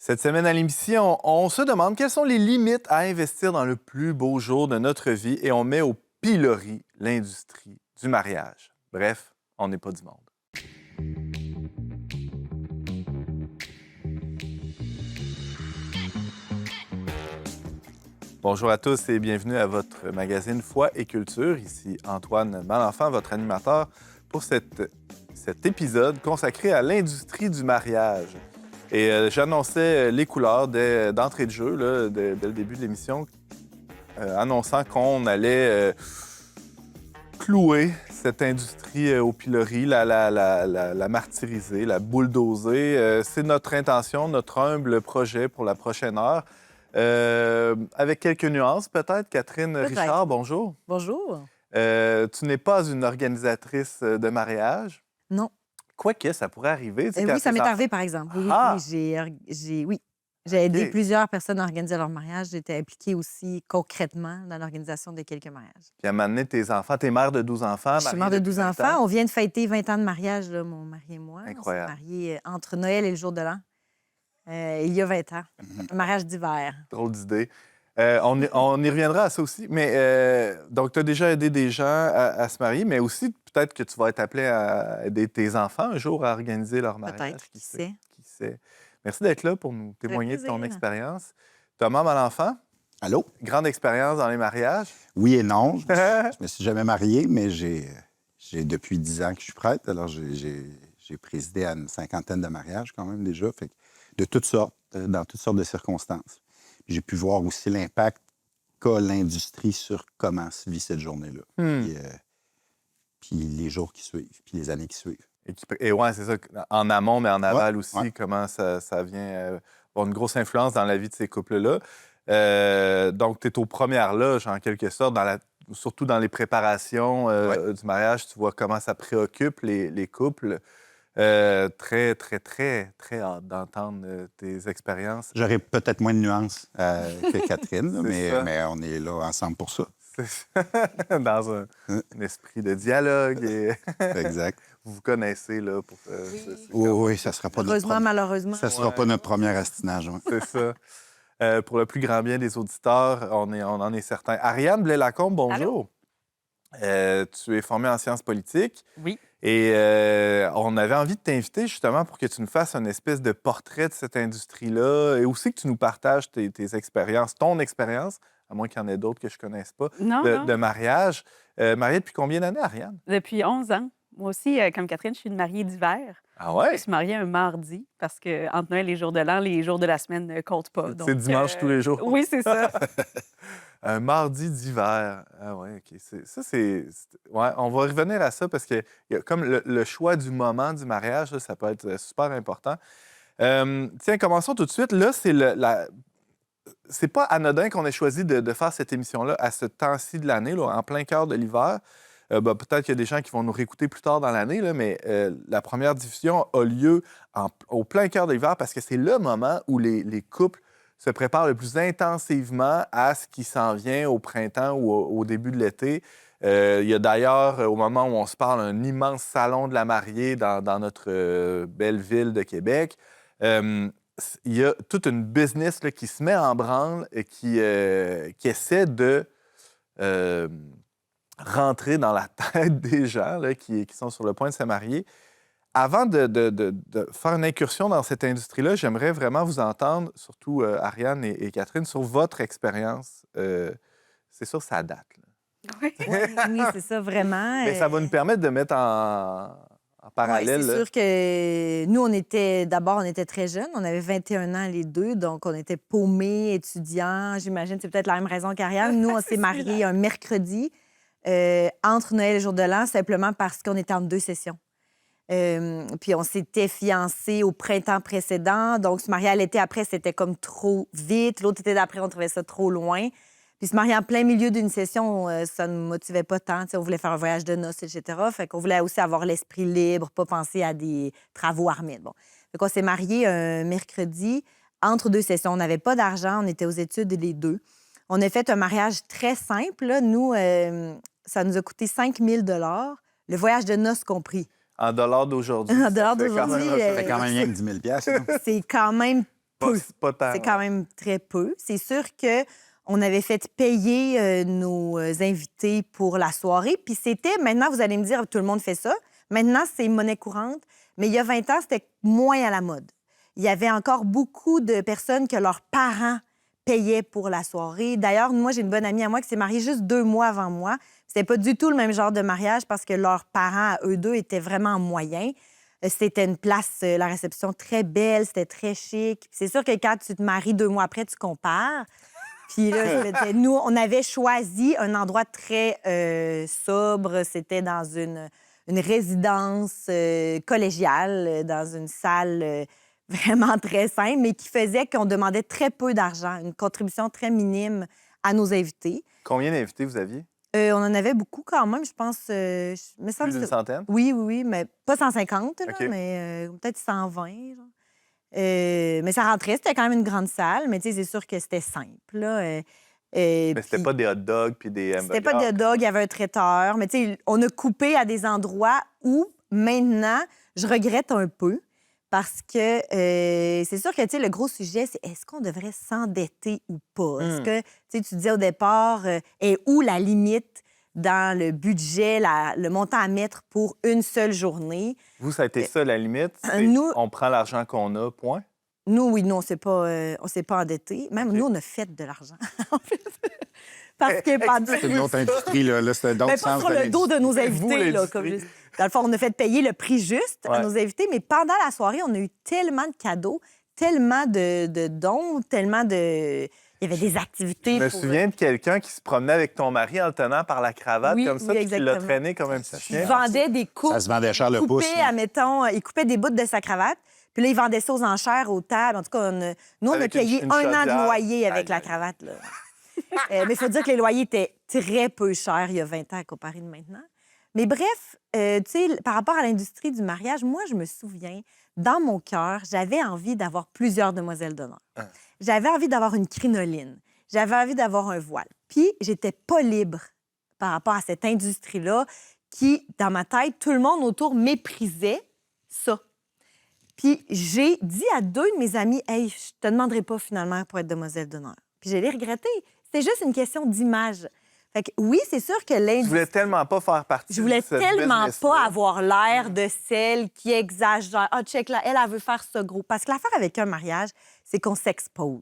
Cette semaine à l'émission, on se demande quelles sont les limites à investir dans le plus beau jour de notre vie et on met au pilori l'industrie du mariage. Bref, on n'est pas du monde. Bonjour à tous et bienvenue à votre magazine Foi et Culture. Ici Antoine Malenfant, votre animateur pour cet épisode consacré à l'industrie du mariage. Et j'annonçais les couleurs d'entrée de jeu, là, dès le début de l'émission, annonçant qu'on allait clouer cette industrie au pilori, la martyriser, la bulldozer. C'est notre intention, notre humble projet pour la prochaine heure. Avec quelques nuances, peut-être. Catherine Richard, bonjour. Bonjour. Tu n'es pas une organisatrice de mariage? Non. Quoique, ça pourrait arriver. Oui, ça m'est arrivé, par exemple. Oui, Ah! J'ai aidé plusieurs personnes à organiser leur mariage. J'étais impliquée aussi concrètement dans l'organisation de quelques mariages. Puis à un moment donné, tes enfants, t'es mère de 12 enfants. Je suis mère de 12 enfants. On vient de fêter 20 ans de mariage, là, mon mari et moi. Incroyable. On s'est mariés entre Noël et le jour de l'an, il y a 20 ans. Un mariage d'hiver. Drôle d'idée. On y reviendra à ça aussi. Mais donc, tu as déjà aidé des gens à se marier, mais aussi peut-être que tu vas être appelé à aider tes enfants un jour à organiser leur mariage. Peut-être, qui sait. Qui sait. Merci d'être là pour nous témoigner de ton expérience. Thomas Malenfant. Allô? Grande expérience dans les mariages. Oui et non. Je me suis jamais marié, mais j'ai depuis 10 ans que je suis prêtre. Alors, j'ai présidé à une cinquantaine de mariages quand même déjà, fait que de toutes sortes, dans toutes sortes de circonstances. J'ai pu voir aussi l'impact qu'a l'industrie sur comment se vit cette journée-là. Puis les jours qui suivent, puis les années qui suivent. Et ouais, c'est ça, en amont, mais en aval aussi, comment ça vient avoir une grosse influence dans la vie de ces couples-là. Donc, tu es aux premières loges, en quelque sorte, surtout dans les préparations du mariage. Tu vois comment ça préoccupe les couples. Très hâte d'entendre tes expériences. J'aurais peut-être moins de nuances que Catherine, mais on est là ensemble pour ça. Dans un esprit de dialogue. Exact. Vous vous connaissez, là, pour... Oui, ça sera pas heureusement, malheureusement. Ça sera pas notre premier astinage. Ouais. C'est ça. Pour le plus grand bien des auditeurs, on en est certain. Ariane Blais-Lacombe, bonjour. Tu es formée en sciences politiques. Oui. Et on avait envie de t'inviter justement pour que tu nous fasses une espèce de portrait de cette industrie-là et aussi que tu nous partages tes expériences, ton expérience, à moins qu'il y en ait d'autres que je ne connaisse pas, de mariage. Mariée depuis combien d'années, Ariane? Depuis 11 ans. Moi aussi, comme Catherine, je suis une mariée d'hiver. Ah ouais? Je suis mariée un mardi parce qu'entre Noël et les jours de l'an, les jours de la semaine ne comptent pas. C'est dimanche tous les jours? Oui, c'est ça. Un mardi d'hiver. Ah oui, OK. Ouais, on va revenir à ça parce que y a comme le choix du moment du mariage, là, ça peut être super important. Tiens, commençons tout de suite. Là, c'est pas anodin qu'on ait choisi de faire cette émission-là à ce temps-ci de l'année, là, en plein cœur de l'hiver. Peut-être qu'il y a des gens qui vont nous réécouter plus tard dans l'année, là, mais la première diffusion a lieu au plein cœur de l'hiver parce que c'est le moment où les couples se préparent le plus intensivement à ce qui s'en vient au printemps ou au début de l'été. Il y a d'ailleurs, au moment où on se parle, un immense salon de la mariée dans notre belle ville de Québec. Il y a toute une business là, qui se met en branle et qui essaie de rentrer dans la tête des gens là, qui sont sur le point de se marier. Avant de faire une incursion dans cette industrie-là, j'aimerais vraiment vous entendre, surtout Ariane et Catherine, sur votre expérience. C'est sûr, ça date. Là. Oui, c'est ça, vraiment. Mais ça va nous permettre de mettre en parallèle. C'est sûr que nous, on était très jeunes. On avait 21 ans les deux, donc on était paumés, étudiants. J'imagine c'est peut-être la même raison qu'Ariane. Nous, on s'est mariés un mercredi entre Noël et le jour de l'an, simplement parce qu'on était en 2 sessions. Puis on s'était fiancés au printemps précédent. Donc, se marier à l'été après, c'était comme trop vite. L'autre été d'après, on trouvait ça trop loin. Puis se marier en plein milieu d'une session, ça ne nous motivait pas tant. T'sais, on voulait faire un voyage de noces, etc. Fait qu'on voulait aussi avoir l'esprit libre, pas penser à des travaux armés. Bon. Fait qu'on s'est mariés un mercredi entre 2 sessions. On n'avait pas d'argent, on était aux études les deux. On a fait un mariage très simple. Là. Nous, ça nous a coûté 5 000 $, le voyage de noces compris. En dollars d'aujourd'hui. En dollars d'aujourd'hui. Ça fait quand même rien que 10 000 $. C'est quand même peu. Pas tant. C'est quand même très peu. C'est sûr que on avait fait payer nos invités pour la soirée. Puis c'était, maintenant, vous allez me dire, tout le monde fait ça. Maintenant, c'est monnaie courante. Mais il y a 20 ans, c'était moins à la mode. Il y avait encore beaucoup de personnes que leurs parents payaient pour la soirée. D'ailleurs, moi, j'ai une bonne amie à moi qui s'est mariée juste 2 mois avant moi. C'était pas du tout le même genre de mariage parce que leurs parents, eux deux, étaient vraiment moyens. C'était une place, la réception très belle, c'était très chic. Puis c'est sûr que quand tu te maries 2 mois après, tu compares. Puis là, je me disais, nous, on avait choisi un endroit très sobre. C'était dans une résidence collégiale, dans une salle vraiment très simple, mais qui faisait qu'on demandait très peu d'argent, une contribution très minime à nos invités. Combien d'invités vous aviez? On en avait beaucoup quand même, je pense. Me semble Plus d'une centaine? Oui, mais pas 150, là, OK. mais peut-être 120. Genre. Mais ça rentrait, c'était quand même une grande salle, mais tu sais, c'est sûr que c'était simple. Là, Mais c'était puis pas des hot dogs puis des hamburgers. c'était pas de hot dog, il y avait un traiteur, mais tu sais, on a coupé à des endroits où, maintenant, je regrette un peu parce que c'est sûr que, tu sais, le gros sujet, c'est est-ce qu'on devrait s'endetter ou pas? Est-ce que, tu sais, tu disais au départ, est où la limite dans le budget, le montant à mettre pour une seule journée? Vous, ça a été ça, la limite? C'est nous- on prend l'argent qu'on a, point? Nous, oui, nous, on s'est pas endettés. Même OK. nous, on a fait de l'argent. En fait. Parce que pendant... C'est une autre industrie, là. Là, c'est un autre Mais pas sens sur de le dos de nos Vous, invités, là, comme l'industrie. dans le fond, on a fait payer le prix juste à Ouais. nos invités, mais pendant la soirée, on a eu tellement de cadeaux, tellement de dons, tellement de... Il y avait des activités Je me pour... souviens de quelqu'un qui se promenait avec ton mari en le tenant par la cravate, Oui, comme ça, oui, puis qui l'a exactement. traîné comme un petit Il chien. vendait des coupes. Ça se vendait cher le pouce. Coupait, là. admettons, il coupait des bouts de sa cravate. Puis là, il vendait ça aux enchères, aux tables. En tout cas, nous, on a Avec payé une un an de chaudière. loyer avec Aïe, la aïe. cravate. Là. Mais il faut dire que les loyers étaient très peu chers il y a 20 ans comparé de maintenant. Mais bref, tu sais, par rapport à l'industrie du mariage, moi, je me souviens, dans mon cœur, j'avais envie d'avoir plusieurs demoiselles d'honneur. J'avais envie d'avoir une crinoline. J'avais envie d'avoir un voile. Puis, j'étais pas libre par rapport à cette industrie-là qui, dans ma tête, tout le monde autour méprisait ça. Puis j'ai dit à 2 de mes amis, « Hey, je te demanderai pas finalement pour être demoiselle d'honneur. » Puis je l'ai regretté. C'était juste une question d'image. Fait que oui, c'est sûr que Je l'industrie... voulais tellement pas faire partie Je voulais de cette tellement business-là. pas avoir l'air de celle qui exagère. Ah, check là, elle veut faire ça gros. Parce que l'affaire avec un mariage, c'est qu'on s'expose.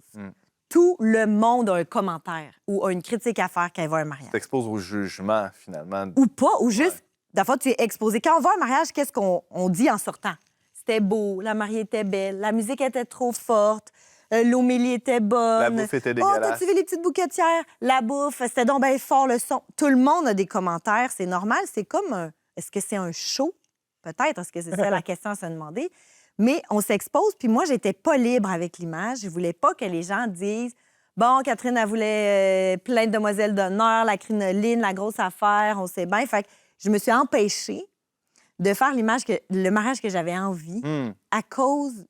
Tout le monde a un commentaire ou a une critique à faire quand il va à un mariage. T'exposes au jugement, finalement. Ou pas, ou juste, d'abord, tu es exposé. Quand on va à un mariage, qu'est-ce qu'on dit en sortant? C'était beau, la mariée était belle, la musique était trop forte, l'homélie était bonne. La bouffe était Oh, dégueulasse. t'as-tu vu les petites bouquetières? La bouffe, c'était donc bien fort le son. Tout le monde a des commentaires, c'est normal. C'est comme est-ce que c'est un show? Peut-être, est-ce que c'est ça la question à se demander? Mais on s'expose, puis moi, j'étais pas libre avec l'image. Je voulais pas que les gens disent bon, Catherine, elle voulait plein de demoiselles d'honneur, la crinoline, la grosse affaire, on sait bien. Fait que je me suis empêchée de faire le mariage que j'avais envie à cause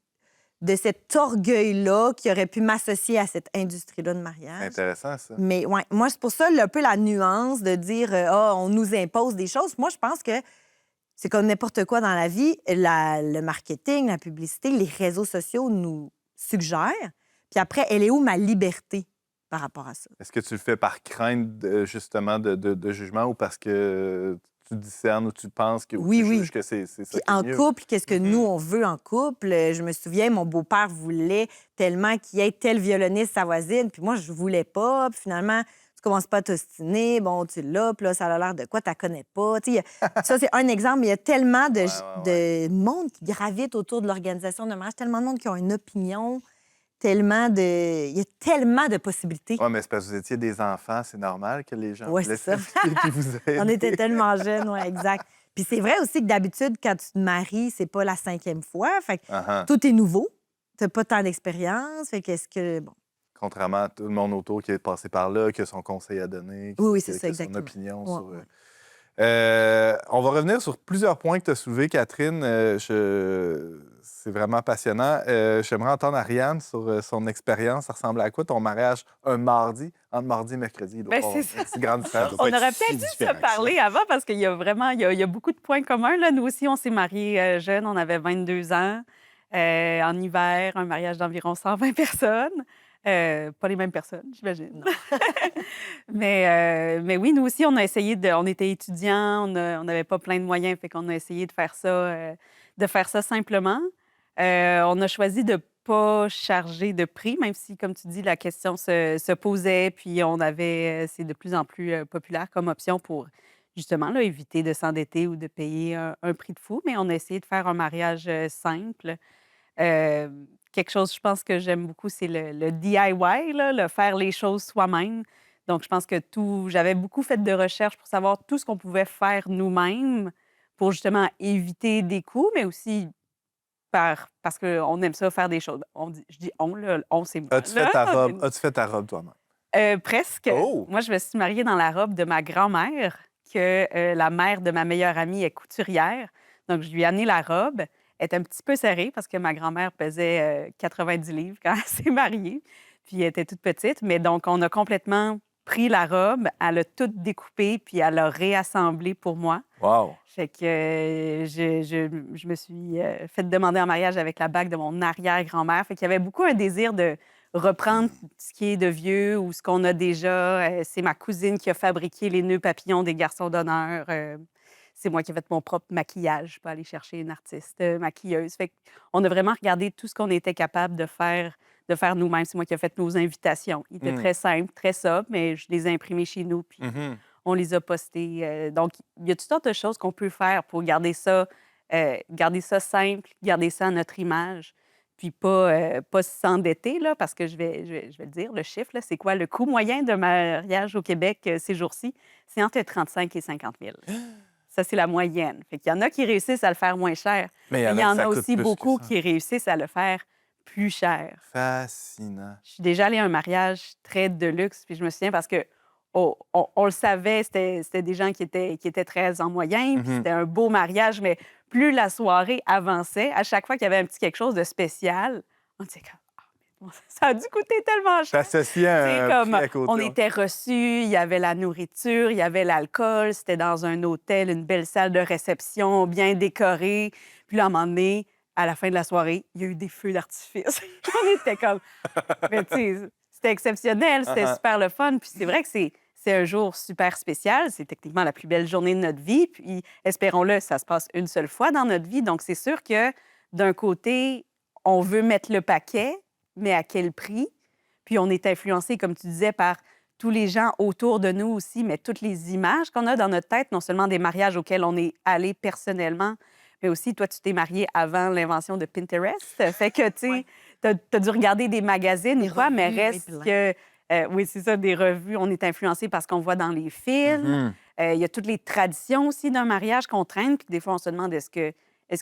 de cet orgueil-là qui aurait pu m'associer à cette industrie-là de C'est mariage. intéressant, ça. Mais ouais, moi, c'est pour ça un peu la nuance de dire on nous impose des choses. Moi, je pense que c'est comme n'importe quoi dans la vie. Le marketing, la publicité, les réseaux sociaux nous suggèrent. Puis après, elle est où ma liberté par rapport à ça? Est-ce que tu le fais par crainte, justement, de jugement ou parce que tu discernes ou tu penses que, ou Oui, tu oui. juges que c'est ça Puis qui est en mieux? couple, qu'est-ce que nous, on veut en couple? Je me souviens, mon beau-père voulait tellement qu'il y ait tel violoniste sa voisine, puis moi, je voulais pas. Puis finalement, tu commences pas à t'ostiner, bon, tu l'as, puis là, ça a l'air de quoi, tu la connais pas. Tu sais, ça, c'est un exemple, mais il y a tellement de monde qui gravite autour de l'organisation de mariage, tellement de monde qui ont une opinion, il y a tellement de possibilités. Oui, mais c'est parce que vous étiez des enfants, c'est normal que les gens Ouais, vous laissent c'est ça. inviter puis vous aident. On était tellement jeunes, oui, exact. Puis c'est vrai aussi que d'habitude, quand tu te maries, c'est pas la 5e fois. Fait que tout est nouveau. Tu n'as pas tant d'expérience. Fait qu'est-ce que. Bon. Contrairement à tout le monde autour qui est passé par là, qui a son conseil à donner, Oui, c'est ça, qui a son exactement. opinion Ouais, sur. ouais. On va revenir sur plusieurs points que tu as soulevés, Catherine. C'est vraiment passionnant. J'aimerais entendre Ariane sur son expérience. Ça ressemble à quoi ton mariage un mardi, entre mardi et mercredi? Il doit Ben, y avoir c'est une petite grande différence. On être aurait si peut-être dû différent se que ça. parler avant parce qu'il y a vraiment il y a beaucoup de points communs. Là. Nous aussi, on s'est mariés jeunes, on avait 22 ans. En hiver, un mariage d'environ 120 personnes. Pas les mêmes personnes, j'imagine. Mais oui, nous aussi, on a essayé on était étudiants, on n'avait pas plein de moyens, fait qu'on a essayé de faire ça simplement. On a choisi de pas charger de prix, même si, comme tu dis, la question se posait, puis c'est de plus en plus populaire comme option pour justement là, éviter de s'endetter ou de payer un prix de fou. Mais on a essayé de faire un mariage simple. Euh, Quelque chose, je pense que j'aime beaucoup, c'est le DIY, là, le faire les choses soi-même. Donc, je pense que j'avais beaucoup fait de recherches pour savoir tout ce qu'on pouvait faire nous-mêmes pour justement éviter des coûts, mais aussi parce qu'on aime ça faire des choses. Je dis on, là, on, c'est moi. As-tu fait ta robe? As-tu fait ta robe toi-même? Presque. Oh! Moi, je me suis mariée dans la robe de ma grand-mère, que la mère de ma meilleure amie est couturière. Donc, je lui ai amené la robe. Elle est un petit peu serrée parce que ma grand-mère pesait 90 livres quand elle s'est mariée. Puis, elle était toute petite. Mais donc, on a complètement pris la robe, elle a toute découpée, puis elle l'a réassemblée pour moi. Wow! Fait que je me suis fait demander en mariage avec la bague de mon arrière-grand-mère. Fait qu'il y avait beaucoup un désir de reprendre ce qui est de vieux ou ce qu'on a déjà. C'est ma cousine qui a fabriqué les nœuds papillons des garçons d'honneur. C'est moi qui ai fait mon propre maquillage pour aller chercher une artiste maquilleuse. Fait qu'on a vraiment regardé tout ce qu'on était capable de faire nous-mêmes. C'est moi qui ai fait nos invitations. Ils étaient très simples, très sobres, mais je les ai imprimés chez nous, puis on les a postés. Donc, il y a toutes sortes de choses qu'on peut faire pour garder ça simple, garder ça à notre image, puis pas s'endetter, là, parce que je vais le dire, le chiffre, là, c'est quoi? Le coût moyen d'un mariage au Québec ces jours-ci, c'est entre 35 et 50 000. Ça, c'est la moyenne. Fait qu'il y en a qui réussissent à le faire moins cher. Mais Il y en ça a coûte aussi plus que beaucoup ça. qui réussissent à le faire plus cher. Fascinant. Je suis déjà allée à un mariage très de luxe, puis je me souviens parce que on le savait, c'était des gens qui étaient très en moyenne, puis c'était un beau mariage, mais plus la soirée avançait, à chaque fois qu'il y avait un petit quelque chose de spécial, on disait comme, ça a dû coûter tellement cher. T'associais un Comme, prix à côté. on était reçus, il y avait la nourriture, il y avait l'alcool, c'était dans un hôtel, une belle salle de réception, bien décorée. Puis là, à un moment donné, à la fin de la soirée, il y a eu des feux d'artifice. On était comme... Mais tu sais, c'était exceptionnel, c'était super le fun. Puis c'est vrai que c'est un jour super spécial. C'est techniquement la plus belle journée de notre vie. Puis espérons-le, ça se passe une seule fois dans notre vie. Donc c'est sûr que d'un côté, on veut mettre le paquet, mais à quel prix? Puis on est influencé, comme tu disais, par tous les gens autour de nous aussi, mais toutes les images qu'on a dans notre tête, non seulement des mariages auxquels on est allé personnellement, mais aussi, toi, tu t'es mariée avant l'invention de Pinterest. Fait que, tu sais, t'as dû regarder des magazines ou quoi, mais reste que... oui, c'est ça, des revues. On est influencé par ce qu'on voit dans les films. Il y a toutes les traditions aussi d'un mariage qu'on traîne. Puis des fois, on se demande est-ce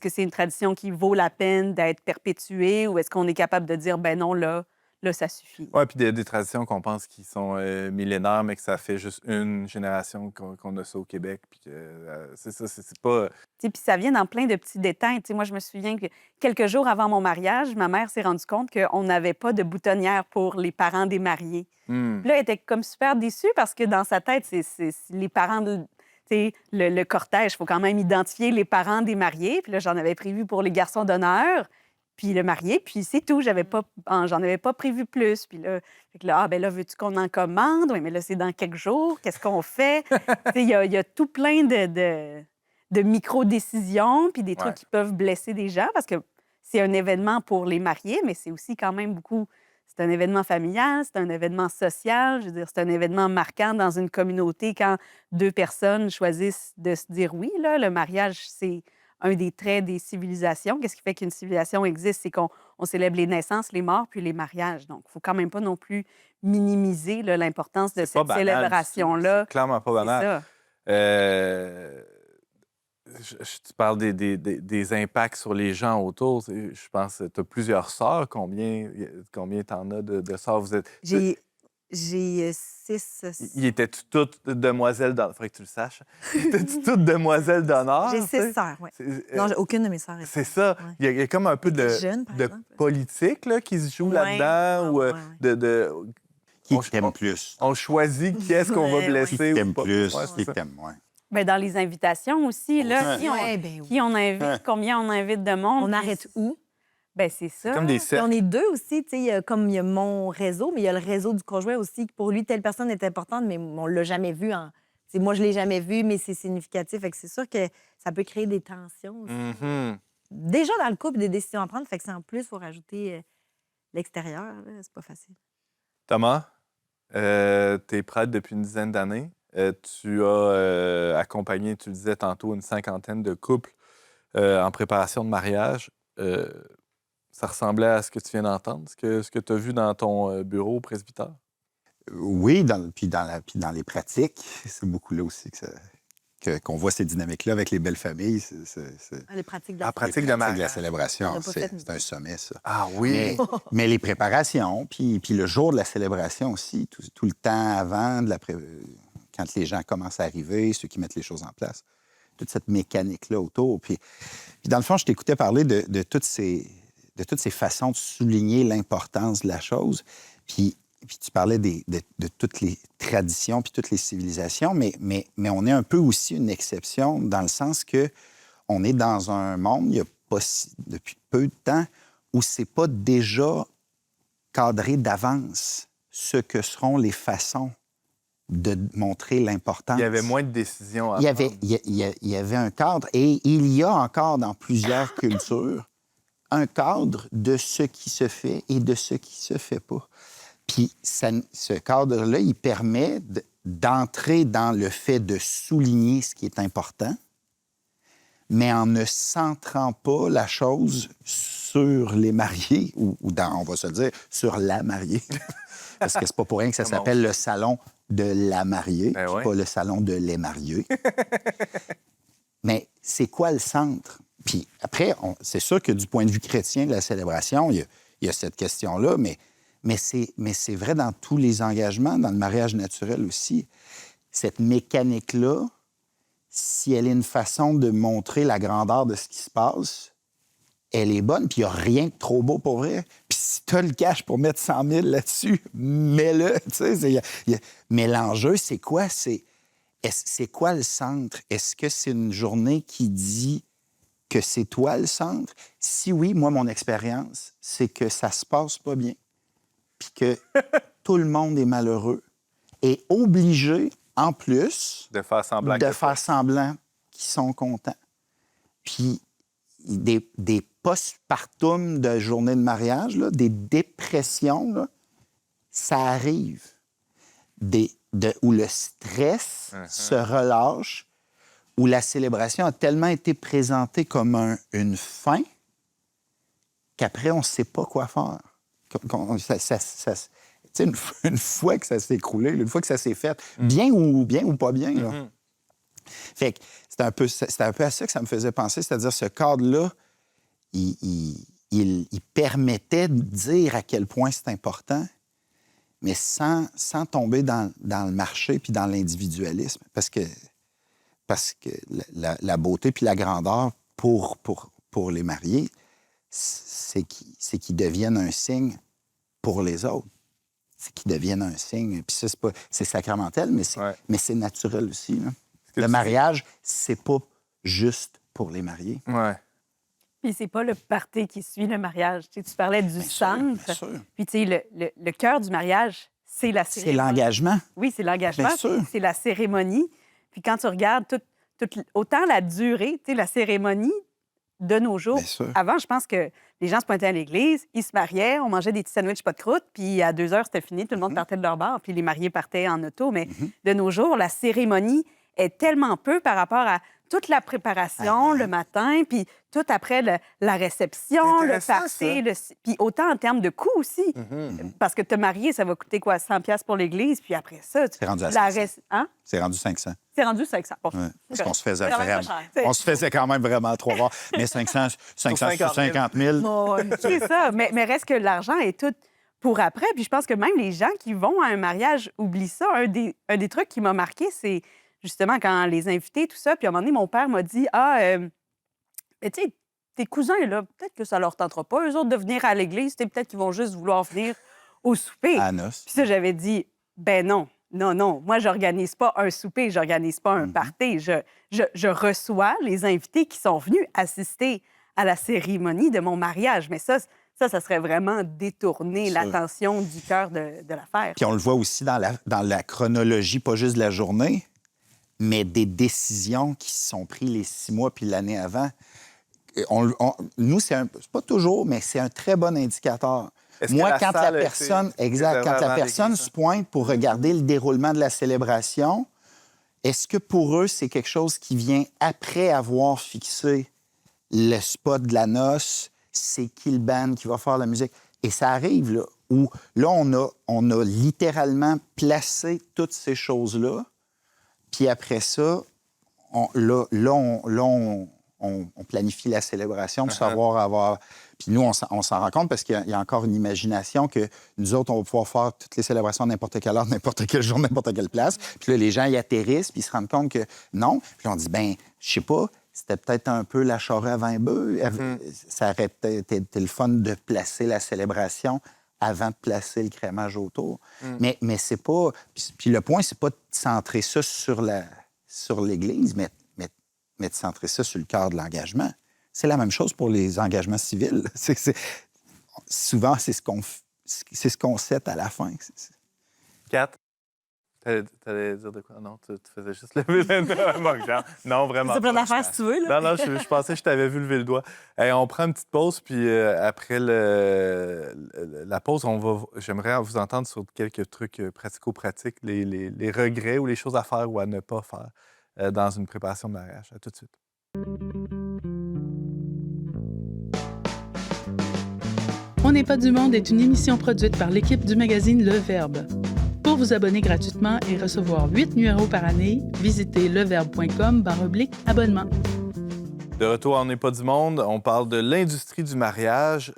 que c'est une tradition qui vaut la peine d'être perpétuée ou est-ce qu'on est capable de dire, ben non, là, ça suffit. Oui, puis des traditions qu'on pense qui sont millénaires, mais que ça fait juste une génération qu'on a ça au Québec. Puis c'est ça, c'est pas... Puis ça vient dans plein de petits détails. Moi, je me souviens que quelques jours avant mon mariage, ma mère s'est rendue compte qu'on n'avait pas de boutonnière pour les parents des mariés. Puis là, elle était comme super déçue parce que dans sa tête, c'est les parents de... Le cortège, il faut quand même identifier les parents des mariés. Puis là, j'en avais prévu pour les garçons d'honneur, puis le marié, puis c'est tout. J'en avais pas prévu plus. Puis là, ben là, veux-tu qu'on en commande? Oui, mais là, c'est dans quelques jours. Qu'est-ce qu'on fait? Il y a tout plein de micro-décisions, puis des trucs qui peuvent blesser des gens, parce que c'est un événement pour les mariés, mais c'est aussi quand même beaucoup... C'est un événement familial, c'est un événement social, je veux dire, c'est un événement marquant dans une communauté quand deux personnes choisissent de se dire oui. Là, le mariage, c'est un des traits des civilisations. Qu'est-ce qui fait qu'une civilisation existe? C'est qu'on célèbre les naissances, les morts, puis les mariages. Donc, il ne faut quand même pas non plus minimiser là, l'importance de cette célébration-là. C'est clairement pas banal. Tu parles des impacts sur les gens autour. Je pense que tu as plusieurs sœurs. Combien t'en as de sœurs? J'ai 6. Ils étaient-tu toutes demoiselles d'honneur? Il faudrait que tu le saches. Étaient-tu toutes demoiselles d'honneur? J'ai 6 sœurs, oui. Non, aucune de mes sœurs. C'est ça. Ouais. Il y a comme un peu de politique là, qui se joue là-dedans. Qui t'aime plus? On choisit qui est-ce qu'on va blesser. Qui t'aime plus, qui t'aime moins. Bien, dans les invitations aussi, là, qui on invite, combien on invite de monde. On arrête où? Ben c'est ça. C'est comme des Puis cercles. on est deux aussi, tu sais, comme il y a mon réseau, mais il y a le réseau du conjoint aussi. Pour lui, telle personne est importante, mais on l'a jamais vu. Moi, je l'ai jamais vu, mais c'est significatif. Fait que c'est sûr que ça peut créer des tensions aussi. Mhm. Déjà dans le couple, des décisions à prendre, fait que c'est en plus, il faut rajouter l'extérieur. Là, c'est pas facile. Thomas, tu es prêtre depuis une dizaine d'années. Tu as accompagné, tu le disais tantôt, une cinquantaine de couples en préparation de mariage. Ça ressemblait à ce que tu viens d'entendre, ce que tu as vu dans ton bureau au presbytère? Oui, puis dans les pratiques, c'est beaucoup là aussi qu'on voit ces dynamiques-là avec les belles familles. Les pratiques de En la pratique de la mariage. célébration, On a pas fait c'est un sommet, ça. Ah oui! Mais les préparations, puis le jour de la célébration aussi, tout le temps avant, quand les gens commencent à arriver, ceux qui mettent les choses en place, toute cette mécanique-là autour. Puis dans le fond, je t'écoutais parler de toutes ces façons de souligner l'importance de la chose. Puis tu parlais de toutes les traditions puis toutes les civilisations, mais on est un peu aussi une exception dans le sens que on est dans un monde, il y a pas depuis peu de temps, où c'est pas déjà cadré d'avance ce que seront les façons de montrer l'importance. Il y avait moins de décisions à Il prendre. y avait un cadre, et il y a encore dans plusieurs cultures un cadre de ce qui se fait et de ce qui se fait pas. Puis ce cadre-là, il permet d'entrer dans le fait de souligner ce qui est important, mais en ne centrant pas la chose sur les mariés, ou on va se le dire, sur la mariée. Parce que c'est pas pour rien que ça s'appelle le salon de la mariée, Ben oui. pas le salon de les mariés. Mais c'est quoi le centre? Puis après, c'est sûr que du point de vue chrétien de la célébration, il y a cette question-là, mais c'est vrai dans tous les engagements, dans le mariage naturel aussi. Cette mécanique-là, si elle est une façon de montrer la grandeur de ce qui se passe, elle est bonne, puis il n'y a rien de trop beau pour vrai. Puis si tu as le cash pour mettre 100 000 là-dessus, mets-le. Mais l'enjeu, c'est quoi? C'est quoi le centre? Est-ce que c'est une journée qui dit que c'est toi le centre? Si oui, moi, mon expérience, c'est que ça se passe pas bien, puis que tout le monde est malheureux et obligé, en plus, De faire semblant de que faire semblant qu'ils sont contents. Puis des postpartum de journée de mariage, là, des dépressions, là, ça arrive. Où le stress se relâche, où la célébration a tellement été présentée comme une fin qu'après, on ne sait pas quoi faire. Une fois que ça s'est écroulé, une fois que ça s'est fait, bien ou pas bien, là. Fait que c'était un peu à ça que ça me faisait penser, c'est-à-dire ce cadre-là, il permettait de dire à quel point c'est important, mais sans tomber dans le marché puis dans l'individualisme. Parce que la beauté puis la grandeur pour les mariés, c'est qu'ils deviennent un signe pour les autres. C'est qu'ils deviennent un signe. Puis ça, c'est sacramentel, mais c'est naturel aussi, là. Le mariage, c'est pas juste pour les mariés. Ouais. Puis c'est pas le party qui suit le mariage. Tu sais, tu parlais du centre. Bien sûr. Puis tu sais, le cœur du mariage, c'est la C'est cérémonie. l'engagement. Oui, c'est l'engagement. Bien sûr. C'est la cérémonie. Puis quand tu regardes autant la durée, tu sais, la cérémonie de nos jours. Bien sûr. Avant, je pense que les gens se pointaient à l'église, ils se mariaient, on mangeait des petits sandwichs pas de croûte, puis à 2 heures, c'était fini, tout le monde partait de leur bar, puis les mariés partaient en auto. Mais de nos jours, la cérémonie est tellement peu par rapport à toute la préparation le matin, puis tout après la réception, C'est le intéressant, party, puis autant en termes de coûts aussi. Parce que te marier, ça va coûter quoi, 100 $ pour l'église, puis après ça... C'est rendu à la 500. Hein? C'est rendu 500. C'est rendu 500. Bon, Ouais, parce c'est qu'on se faisait quand même pas vraiment... cher. On se faisait quand même vraiment 3 bars. Mais 500 sur 50 000... C'est ça. Mais reste que l'argent est tout pour après. Puis je pense que même les gens qui vont à un mariage oublient ça. Un des trucs qui m'a marqué, c'est justement quand les invités, tout ça. Puis à un moment donné, mon père m'a dit tu sais, tes cousins, là, peut-être que ça leur tentera pas, eux autres, de venir à l'église. Peut-être qu'ils vont juste vouloir venir au souper. À noces. Puis ça, j'avais dit ben non. Non. Moi, j'organise pas un souper, j'organise pas un party. Je reçois les invités qui sont venus assister à la cérémonie de mon mariage. Mais ça serait vraiment détourner Ça. l'attention du cœur de l'affaire. Puis on le voit aussi dans la chronologie, pas juste de la journée, mais des décisions qui se sont prises les 6 mois puis l'année avant. Nous, c'est pas toujours, mais c'est un très bon indicateur. Est-ce que Moi, la quand la salle a été personne, exact, quand réservée la avant personne l'église, se pointe pour regarder le déroulement de la célébration, est-ce que pour eux, c'est quelque chose qui vient après avoir fixé le spot de la noce, c'est qui le band qui va faire la musique? Et ça arrive, là, où là, on a littéralement placé toutes ces choses-là, puis après ça, on planifie la célébration pour savoir avoir... Puis nous, on s'en rend compte parce qu'il y a encore une imagination que nous autres, on va pouvoir faire toutes les célébrations à n'importe quelle heure, n'importe quel jour, n'importe quelle place. Puis là, les gens y atterrissent, puis ils se rendent compte que non. Puis on dit, ben je sais pas, c'était peut-être un peu la charrue à 20 bœufs. Ça aurait peut-être été le fun de placer la célébration avant de placer le crémage autour. Mais c'est pas... Puis le point, c'est pas de centrer ça sur l'Église, mais de centrer ça sur le cœur de l'engagement. C'est la même chose pour les engagements civils. Souvent, c'est ce qu'on sait à la fin. Kat, t'allais dire de quoi? Non, tu faisais juste lever le doigt. Non, vraiment. C'est plein d'affaires si tu veux. Là. Non, je pensais que je t'avais vu lever le doigt. Hey, on prend une petite pause, puis après la pause, j'aimerais vous entendre sur quelques trucs pratico-pratiques, les regrets ou les choses à faire ou à ne pas faire dans une préparation de mariage. À tout de suite. On n'est pas du monde est une émission produite par l'équipe du magazine Le Verbe. Pour vous abonner gratuitement et recevoir 8 numéros par année, visitez leverbe.com/abonnement. De retour à On n'est pas du monde, on parle de l'industrie du mariage.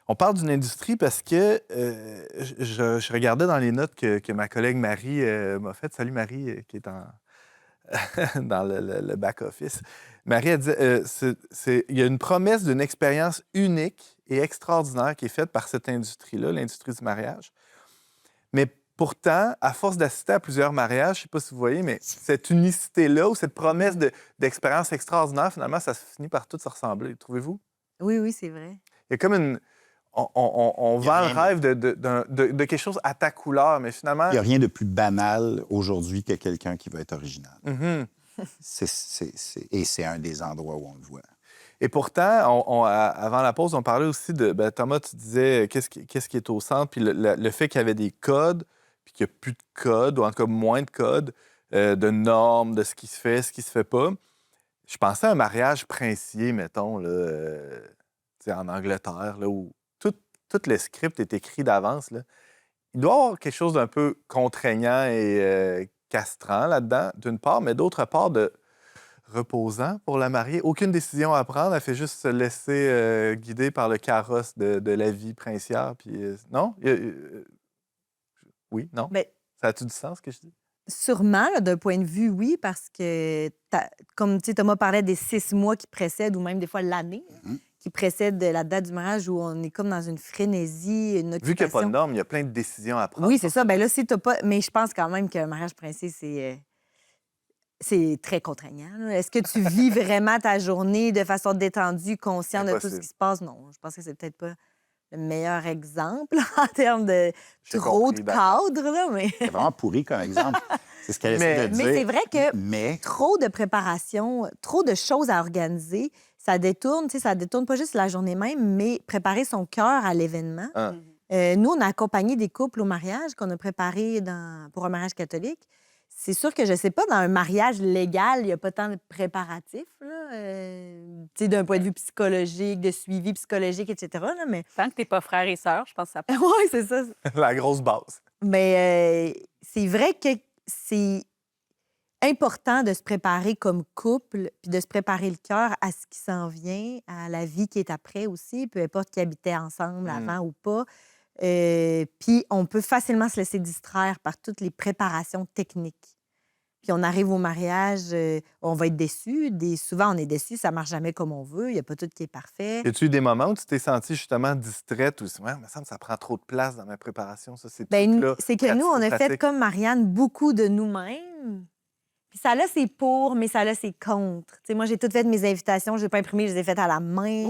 On parle d'une industrie parce que je regardais dans les notes que ma collègue Marie m'a faites. Salut Marie, qui est dans le back-office. Marie a dit il y a une promesse d'une expérience unique et extraordinaire qui est faite par cette industrie-là, l'industrie du mariage. Mais pourtant, à force d'assister à plusieurs mariages, je ne sais pas si vous voyez, mais cette unicité-là ou cette promesse d'expérience extraordinaire, finalement, ça finit par tout se ressembler. Trouvez-vous? Oui, c'est vrai. Il y a comme une... On vend le rêve de quelque chose à ta couleur, mais finalement... Il n'y a rien de plus banal aujourd'hui que quelqu'un qui va être original. Mm-hmm. Et c'est un des endroits où on le voit. Et pourtant, avant la pause, on parlait aussi de... Thomas, tu disais qu'est-ce qui est au centre, puis le fait qu'il y avait des codes, puis qu'il n'y a plus de codes, ou en tout cas moins de codes, de normes, de ce qui se fait, ce qui se fait pas. Je pensais à un mariage princier, mettons, là, en Angleterre, là, où tout le script est écrit d'avance. Là. Il doit y avoir quelque chose d'un peu contraignant et castrant là-dedans, d'une part, mais d'autre part, de reposant pour la mariée. Aucune décision à prendre, elle fait juste se laisser guider par le carrosse de la vie princière. Puis, non? Oui, non? Mais ça a-tu du sens, ce que je dis? sûrement, là, d'un point de vue, oui, parce que, comme Thomas parlait des 6 mois qui précèdent, ou même des fois l'année, qui précède la date du mariage, où on est comme dans une frénésie, une occupation. Vu qu'il n'y a pas de normes, il y a plein de décisions à prendre. Oui, c'est ça. Bien là, si t'as pas... Mais je pense quand même qu'un mariage princier, c'est très contraignant. Là. Est-ce que tu vis vraiment ta journée de façon détendue, conscient de tout ce qui se passe? Non, je pense que c'est peut-être pas le meilleur exemple en termes de trop de cadre, là, mais... C'est vraiment pourri comme exemple. C'est ce qu'elle essaie de dire. Mais c'est vrai que trop de préparation, trop de choses à organiser, ça détourne pas juste la journée même, mais préparer son cœur à l'événement. Nous, on a accompagné des couples au mariage qu'on a préparé pour un mariage catholique. C'est sûr que je sais pas, dans un mariage légal, il n'y a pas tant de préparatifs, d'un point de vue psychologique, de suivi psychologique, etc. Là, mais... Tant que tu n'es pas frère et sœur, je pense que ça peut. Oui, c'est ça. La grosse base. Mais c'est vrai que c'est important de se préparer comme couple, puis de se préparer le cœur à ce qui s'en vient, à la vie qui est après aussi, peu importe qui habitait ensemble avant ou pas. Puis on peut facilement se laisser distraire par toutes les préparations techniques. Puis on arrive au mariage, on va être déçus. Souvent, on est déçus, ça ne marche jamais comme on veut, il n'y a pas tout qui est parfait. Y a-tu eu des moments où tu t'es sentie justement distraite ou ouais, il me semble que ça prend trop de place dans ma préparation, ça, c'est C'est que nous, on a fait comme Marianne beaucoup de nous-mêmes. Puis ça là, c'est pour, mais ça là, c'est contre. Tu sais, moi, j'ai toutes fait mes invitations. Je n'ai pas imprimé, je les ai faites à la main.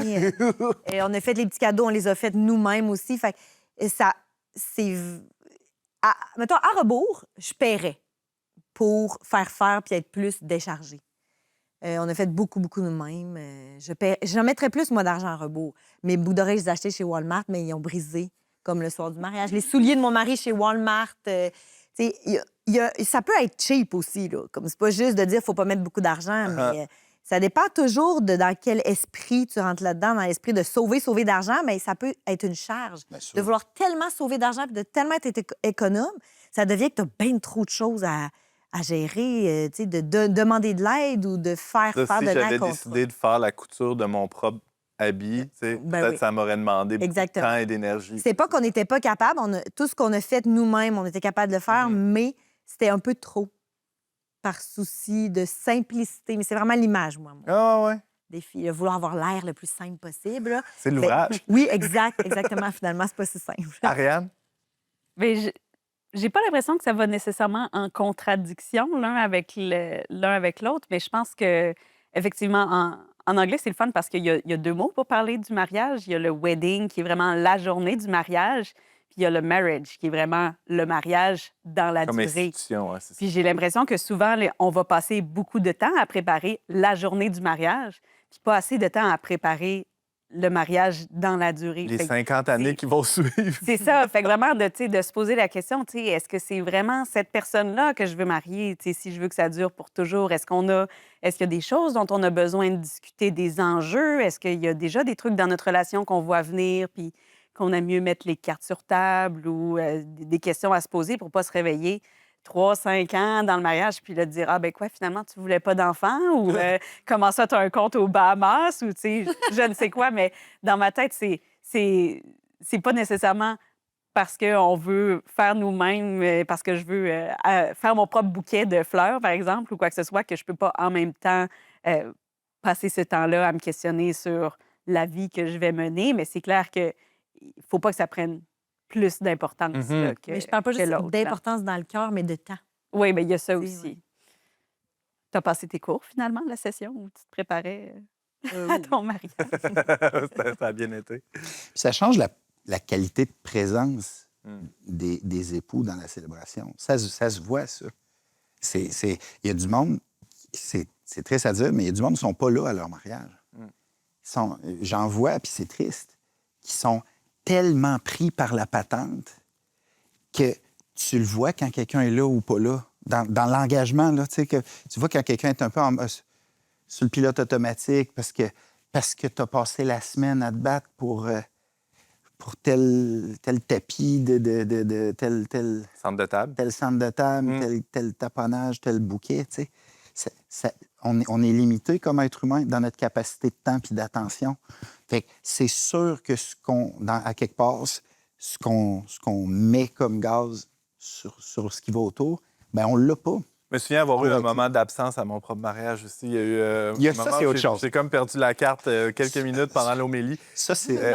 Et on a fait les petits cadeaux, on les a faits nous-mêmes aussi. Fait que ça, c'est... mettons, à rebours, je paierais pour faire puis être plus déchargée. On a fait beaucoup nous-mêmes. J'en mettrais plus, moi, d'argent à rebours. Mes boucles d'oreilles, je les ai achetés chez Walmart, mais ils ont brisé, comme le soir du mariage. Les souliers de mon mari chez Walmart... tu sais, ça peut être cheap aussi, là. Comme c'est pas juste de dire qu'il ne faut pas mettre beaucoup d'argent, mais ça dépend toujours de dans quel esprit tu rentres là-dedans, dans l'esprit de sauver d'argent, mais ça peut être une charge. De vouloir tellement sauver d'argent et de tellement être économe, ça devient que tu as bien trop de choses à gérer, tu sais, de demander de l'aide ou de faire Ça, faire si de j'avais l'aide. décidé de faire la couture de mon propre habit, tu sais, Ben peut-être oui. ça m'aurait demandé beaucoup de Exactement. temps et d'énergie. C'est pas qu'on n'était pas capable. Tout ce qu'on a fait nous-mêmes, on était capable de le faire, mais c'était un peu trop par souci de simplicité. Mais c'est vraiment l'image, moi, mon Ah ouais, défi. Là, vouloir avoir l'air le plus simple possible. Là. c'est l'ouvrage. Oui, exactement. Finalement, c'est pas si simple. Ariane? Mais j'ai pas l'impression que ça va nécessairement en contradiction l'un avec l'autre, mais je pense que effectivement en anglais c'est le fun parce qu'il y a deux mots pour parler du mariage. Il y a le wedding qui est vraiment la journée du mariage, puis il y a le marriage qui est vraiment le mariage dans la Comme durée. institution, ouais, c'est ça. Puis j'ai l'impression que souvent on va passer beaucoup de temps à préparer la journée du mariage, puis pas assez de temps à préparer le mariage dans la durée. Les Fait que 50 années qui vont suivre. c'est ça. Fait que vraiment, de se poser la question, est-ce que c'est vraiment cette personne-là que je veux marier? Si je veux que ça dure pour toujours, est-ce qu'il y a des choses dont on a besoin de discuter, des enjeux? Est-ce qu'il y a déjà des trucs dans notre relation qu'on voit venir puis qu'on aime mieux mettre les cartes sur table ou des questions à se poser pour pas se réveiller 3-5 ans dans le mariage, puis là, de dire, ah ben quoi, finalement, tu voulais pas d'enfant? Ou comment ça, tu as un compte aux Bahamas? Ou, tu sais, je ne sais quoi, mais dans ma tête, c'est pas nécessairement parce qu'on veut faire nous-mêmes, parce que je veux faire mon propre bouquet de fleurs, par exemple, ou quoi que ce soit, que je peux pas en même temps passer ce temps-là à me questionner sur la vie que je vais mener. Mais c'est clair qu'il faut pas que ça prenne plus d'importance là, que Mais je parle pas que juste l'autre, là. d'importance dans le cœur, mais de temps. Oui, bien, il y a ça Oui, aussi. oui. Tu as passé tes cours, finalement, la session où tu te préparais à ton mariage? Ça a bien été. Puis ça change la qualité de présence des époux dans la célébration. Ça se voit, ça. Il y a du monde, c'est triste à dire, mais il y a du monde qui ne sont pas là à leur mariage. J'en vois, puis c'est triste, qui sont tellement pris par la patente que tu le vois quand quelqu'un est là ou pas là. Dans l'engagement, là, tu vois quand quelqu'un est un peu sur le pilote automatique parce que tu as passé la semaine à te battre pour tel tapis de tel Centre de table. tel centre de table, tel taponnage, tel bouquet, tu sais. On est limité comme être humain dans notre capacité de temps et d'attention. Fait que c'est sûr que à quelque part, ce qu'on met comme gaz sur ce qui va autour, bien, on l'a pas. Je me souviens avoir eu un moment d'absence à mon propre mariage aussi. Il y a eu Il y a un ça, moment c'est où autre chose. J'ai comme perdu la carte quelques minutes pendant l'homélie. Ça, c'est...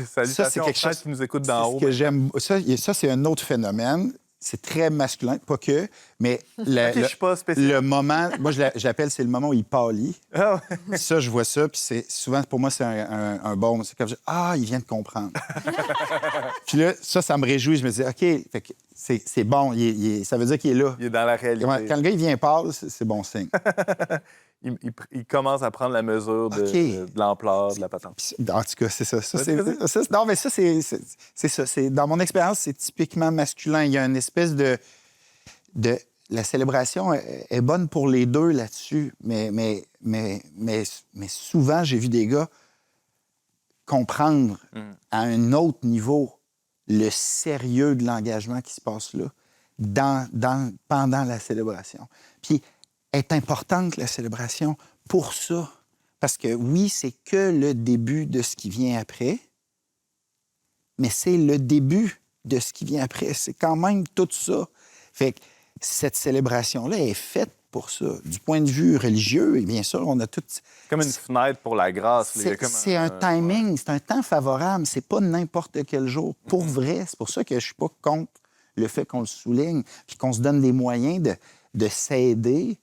Salutations quelque aux frères chose qui nous écoutent d'en C'est haut. ce que j'aime. Ça, c'est un autre phénomène. C'est très masculin, pas que, mais Je suis pas spécial. le moment, moi, j'appelle, c'est le moment où il pâlit. Ah ouais. Ça, je vois ça, puis souvent, pour moi, c'est un bon... C'est comme, il vient de comprendre. Puis là, ça me réjouit. Je me dis, OK, fait que c'est bon, ça veut dire qu'il est là. Il est dans la réalité. Quand le gars, il vient pâle, c'est bon signe. Il commence à prendre la mesure de l'ampleur de la patente. Puis, en tout cas, c'est ça. Non, mais ça, c'est ça. Dans mon expérience, c'est typiquement masculin. Il y a une espèce de la célébration est bonne pour les deux là-dessus, mais souvent, j'ai vu des gars comprendre à un autre niveau le sérieux de l'engagement qui se passe là pendant la célébration. Puis, est importante, la célébration, pour ça. Parce que, oui, c'est que le début de ce qui vient après, mais c'est le début de ce qui vient après. C'est quand même tout ça. Fait que cette célébration-là est faite pour ça. Du point de vue religieux, et bien sûr, on a tout... Comme une fenêtre pour la grâce. Il y a comme C'est un timing, c'est un temps favorable. C'est pas n'importe quel jour. Pour vrai, c'est pour ça que je suis pas contre le fait qu'on le souligne puis qu'on se donne des moyens de s'aider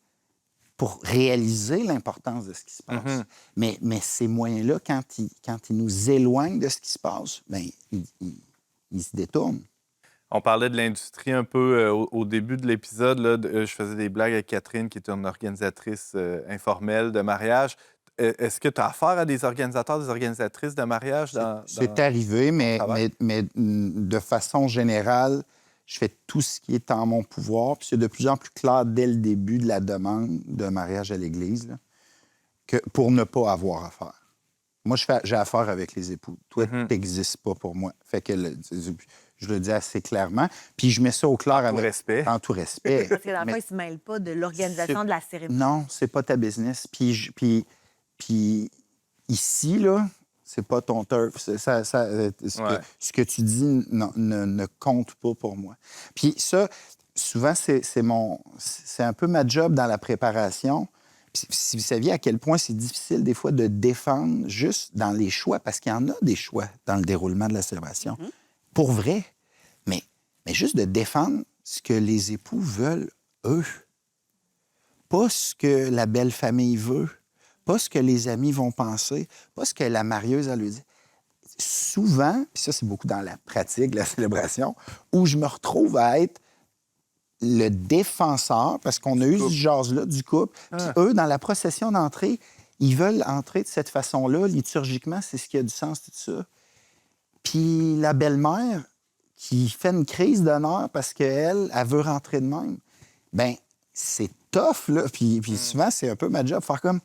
pour réaliser l'importance de ce qui se passe. Mais ces moyens-là, quand ils nous éloignent de ce qui se passe, bien, ils se détournent. On parlait de l'industrie un peu au début de l'épisode. Là, je faisais des blagues avec Catherine, qui est une organisatrice informelle de mariage. Est-ce que tu as affaire à des organisateurs, des organisatrices de mariage? C'est arrivé, mais de façon générale, je fais tout ce qui est en mon pouvoir. Puis c'est de plus en plus clair dès le début de la demande de mariage à l'Église là, que pour ne pas avoir affaire. Moi, j'ai affaire avec les époux. Toi, tu n'existes pas pour moi. Fait que je le dis assez clairement. Puis je mets ça au clair avec... respect. En tout respect. Parce que dans le fond, ils ne se mêlent pas de l'organisation de la cérémonie. Non, c'est pas ta business. Puis ici, là, c'est pas ton turf. Ce que tu dis ne compte pas pour moi. Puis ça, souvent, c'est un peu ma job dans la préparation. Puis si vous saviez à quel point c'est difficile des fois de défendre juste dans les choix, parce qu'il y en a des choix dans le déroulement de la célébration. Pour vrai. Mais juste de défendre ce que les époux veulent, eux. Pas ce que la belle famille veut. Pas ce que les amis vont penser, pas ce que la marieuse a lui dit. Souvent, puis ça, c'est beaucoup dans la pratique de la célébration, où je me retrouve à être le défenseur, parce qu'on a eu ce genre-là du couple, puis eux, dans la procession d'entrée, ils veulent entrer de cette façon-là, liturgiquement, c'est ce qui a du sens, tout ça. Puis la belle-mère, qui fait une crise d'honneur parce qu'elle, elle veut rentrer de même, bien, c'est tough, là. Puis souvent, c'est un peu ma job, faire comme...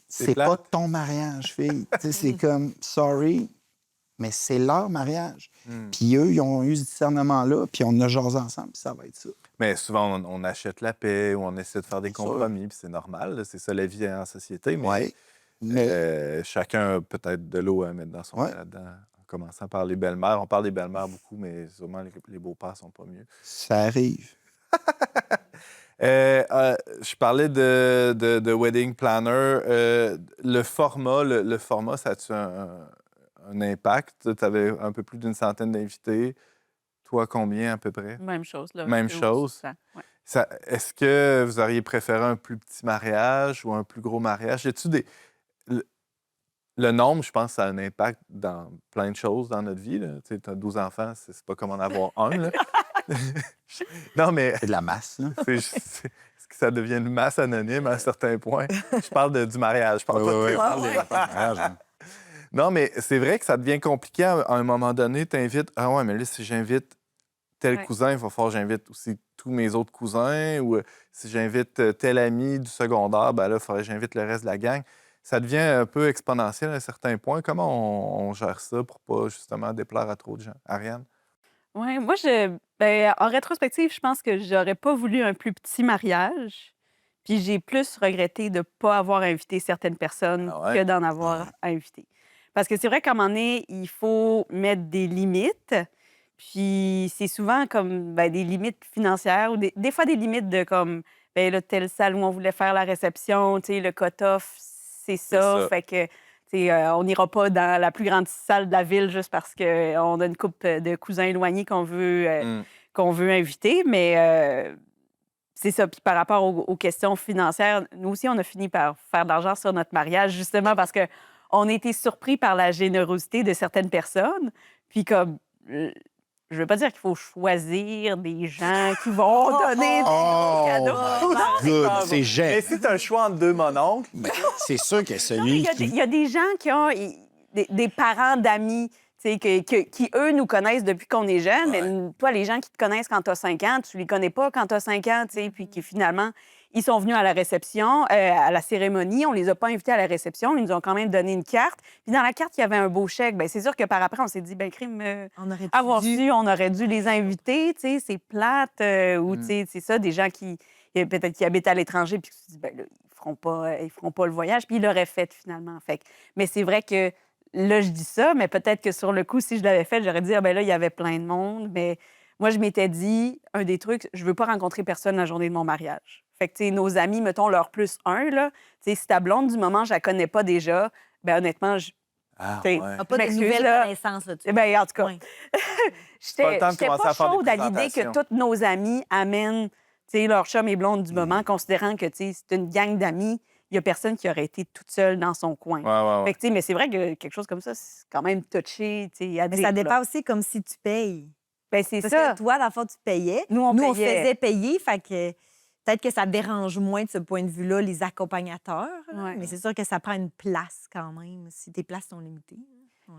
C'est pas ton mariage, fille. C'est comme, sorry, mais c'est leur mariage. Puis eux, ils ont eu ce discernement-là, puis on a jasé ensemble, puis ça va être ça. Mais souvent, on achète la paix ou on essaie de faire des compromis, puis c'est normal. Là, c'est ça la vie en société. Mais chacun a peut-être de l'eau à mettre dans son verre là-dedans. En commençant par les belles-mères. On parle des belles-mères beaucoup, mais sûrement les beaux-pères sont pas mieux. Ça arrive. Je parlais de Wedding Planner. Le format, ça a-tu un impact? Tu avais un peu plus d'une centaine d'invités. Toi, combien à peu près? Même chose. Là, Même chose. Ouais. Est-ce que vous auriez préféré un plus petit mariage ou un plus gros mariage? Y a-tu des... Le nombre, je pense, ça a un impact dans plein de choses dans notre vie. Tu as 12 enfants, c'est pas comme en avoir un. Là. Non, mais... C'est de la masse, là. Est-ce que ça devient une masse anonyme à un certain point? Je parle du mariage. Je parle pas de mariage. Hein. Non, mais c'est vrai que ça devient compliqué à un moment donné. Tu invites... Ah ouais, mais là, si j'invite tel cousin, il va falloir que j'invite aussi tous mes autres cousins. Ou si j'invite tel ami du secondaire, ben là, il faudrait que j'invite le reste de la gang. Ça devient un peu exponentiel à un certain point. Comment on gère ça pour pas, justement, déplaire à trop de gens? Ariane? Oui, moi, en rétrospective, je pense que j'aurais pas voulu un plus petit mariage. Puis j'ai plus regretté de ne pas avoir invité certaines personnes que d'en avoir invité. Parce que c'est vrai qu'à un moment donné, il faut mettre des limites. Puis c'est souvent comme des limites financières ou des fois des limites de comme, là, telle salle où on voulait faire la réception, tu sais, le cut-off, c'est ça. Fait que, on n'ira pas dans la plus grande salle de la ville juste parce qu'on a une couple de cousins éloignés qu'on veut inviter. Mais c'est ça. Puis par rapport aux questions financières, nous aussi, on a fini par faire de l'argent sur notre mariage, justement parce qu'on a été surpris par la générosité de certaines personnes. Puis comme... Je ne veux pas dire qu'il faut choisir des gens qui vont donner des cadeaux. Good, c'est gênant. Mais si tu as un choix entre deux mononcles... c'est sûr que celui Il y a des gens qui ont des parents d'amis qui, eux, nous connaissent depuis qu'on est jeunes. Mais toi, les gens qui te connaissent quand tu as 5 ans, tu les connais pas quand tu as 5 ans, puis qui, finalement, ils sont venus à la réception, à la cérémonie. On les a pas invités à la réception. Ils nous ont quand même donné une carte. Puis dans la carte, il y avait un beau chèque. Bien, c'est sûr que par après, on s'est dit, crime, on aurait dû les inviter. C'est plate. Ou, c'est ça, des gens qui, peut-être, qui habitent à l'étranger. Puis tu te dis, là, ils feront pas le voyage. Puis ils l'auraient fait, finalement. Mais c'est vrai que là, je dis ça, mais peut-être que sur le coup, si je l'avais fait, j'aurais dit, là, il y avait plein de monde. Mais moi, je m'étais dit, un des trucs, je veux pas rencontrer personne la journée de mon mariage. Fait que, nos amis, mettons, leur plus un, là, si ta blonde, du moment, je la connais pas déjà, honnêtement, pas de nouvelles connaissances là-dessus. En tout cas, j'étais pas chaude à l'idée que tous nos amis amènent tu sais, leur chum et blonde du moment, considérant que, tu sais, c'est une gang d'amis, il y a personne qui aurait été toute seule dans son coin. Ouais. Fait que, tu sais, mais c'est vrai que quelque chose comme ça, c'est quand même touché, tu sais, à Mais dire, ça là. dépend aussi comme si tu payes. Ben, c'est Parce ça. que toi, dans le fond, tu payais. Nous, on on payait. faisait payer. Fait que peut-être que ça dérange moins de ce point de vue-là les accompagnateurs. Là. Ouais. Mais c'est sûr que ça prend une place quand même, si tes places sont limitées.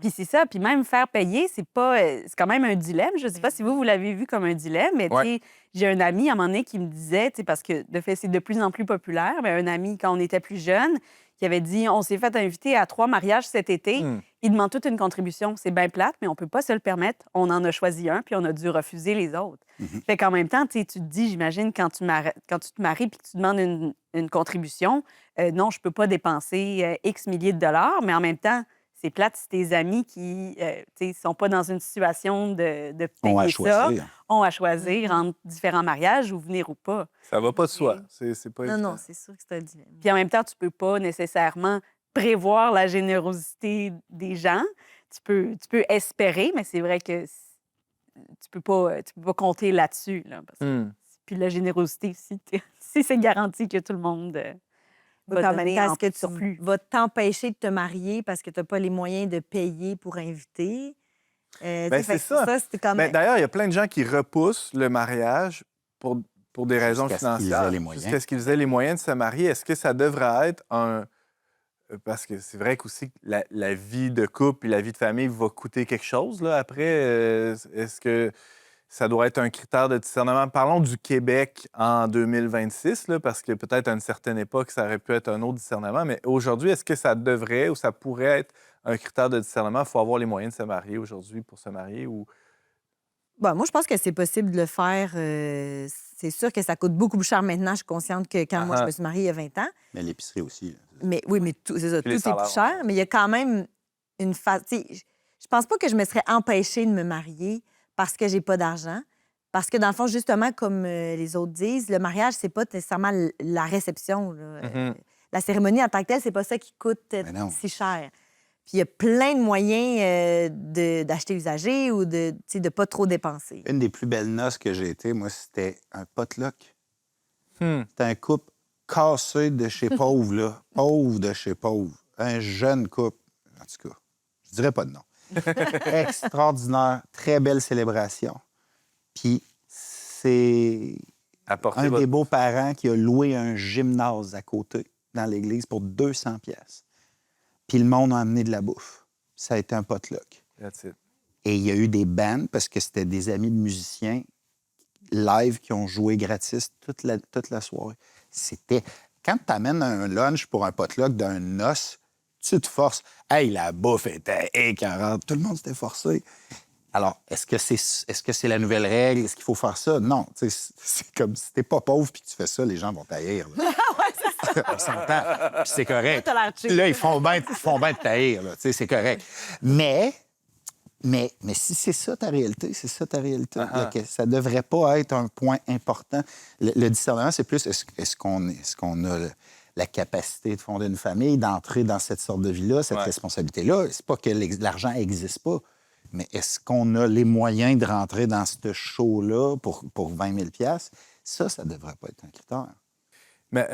Puis c'est ça. Puis même faire payer, c'est quand même un dilemme. Je sais pas si vous l'avez vu comme un dilemme, mais tu Ouais. sais, j'ai un ami à un moment donné qui me disait, tu sais, parce que de fait, c'est de plus en plus populaire, mais un ami, quand on était plus jeune, qui avait dit, on s'est fait inviter à 3 mariages cet été. Il demande toute une contribution. C'est bien plate, mais on peut pas se le permettre. On en a choisi un, puis on a dû refuser les autres. Fait qu'en même temps, tu sais, tu te dis, j'imagine, quand tu te maries puis que tu demandes une contribution, non, je peux pas dépenser X milliers de dollars, mais en même temps, c'est plate si tes amis qui ne sont pas dans une situation de On à payer ça, choisir. ont à choisir entre différents mariages ou venir ou pas. Ça va pas de soi. C'est pas Non, évident. non, c'est sûr que c'est un dilemme. Puis en même temps, tu peux pas nécessairement prévoir la générosité des gens. Tu peux espérer, mais c'est vrai que tu peux pas compter là-dessus. Là, parce que- Puis la générosité, si c'est garanti que tout le monde va Quand même, donner est-ce en que tu surplus. vas t'empêcher de te marier parce que tu n'as pas les moyens de payer pour inviter? Ben, Tu sais, c'est fait que ça. c'était comme... Ben, d'ailleurs, il y a plein de gens qui repoussent le mariage pour des raisons Jusqu'à ce qu'ils financières. aient les moyens. Jusqu'à ce qu'ils aient les moyens de se marier. Est-ce que ça devrait être un... Parce que c'est vrai qu'aussi la vie de couple et la vie de famille va coûter quelque chose, là, après. Est-ce que ça doit être un critère de discernement? Parlons du Québec en 2026, là, parce que peut-être à une certaine époque, ça aurait pu être un autre discernement. Mais aujourd'hui, est-ce que ça devrait ou ça pourrait être un critère de discernement? Il faut avoir les moyens de se marier aujourd'hui pour se marier ou... Bon, moi, je pense que c'est possible de le faire. C'est sûr que ça coûte beaucoup plus cher maintenant. Je suis consciente que quand moi, je me suis mariée il y a 20 ans. Mais l'épicerie aussi. Là. Mais oui, mais c'est ça, Puis les tout est plus salaires, cher. Mais il y a quand même une phase... tu sais, je pense pas que je me serais empêchée de me marier parce que j'ai pas d'argent. Parce que dans le fond, justement, comme les autres disent, le mariage, c'est pas nécessairement la réception. Là. La cérémonie en tant que telle, c'est pas ça qui coûte non. si cher. Puis il y a plein de moyens d'acheter usagé ou de ne pas trop dépenser. Une des plus belles noces que j'ai été, moi, c'était un potluck. C'était un couple cassé de chez pauvre, là. Pauvre de chez pauvre. Un jeune couple. En tout cas, je dirais pas de nom. Extraordinaire. Très belle célébration. Puis c'est Apporter un votre... des beaux-parents qui a loué un gymnase à côté, dans l'église, pour 200 pièces. Puis le monde a amené de la bouffe. Ça a été un potluck. That's it. Et il y a eu des bands, parce que c'était des amis de musiciens live qui ont joué gratis toute la soirée. C'était... Quand tu amènes un lunch pour un potluck d'un noce, tu te forces. Hey, la bouffe était écœurante. Tout le monde s'était forcé. Alors, est-ce que c'est la nouvelle règle? Est-ce qu'il faut faire ça? Non. C'est comme si t'es pas pauvre puis que tu fais ça, les gens vont t'haïr. On s'entend. Puis c'est correct. T'as l'air cheap. Là, ils font bien de t'haïr. Là. C'est correct. Mais si c'est ça ta réalité, c'est ça ta réalité. Là, que ça devrait pas être un point important. Le discernement, c'est plus est-ce qu'on a la capacité de fonder une famille, d'entrer dans cette sorte de vie-là, cette responsabilité-là. C'est pas que l'argent n'existe pas. Mais est-ce qu'on a les moyens de rentrer dans ce show-là pour 20 000 $? Ça ne devrait pas être un critère.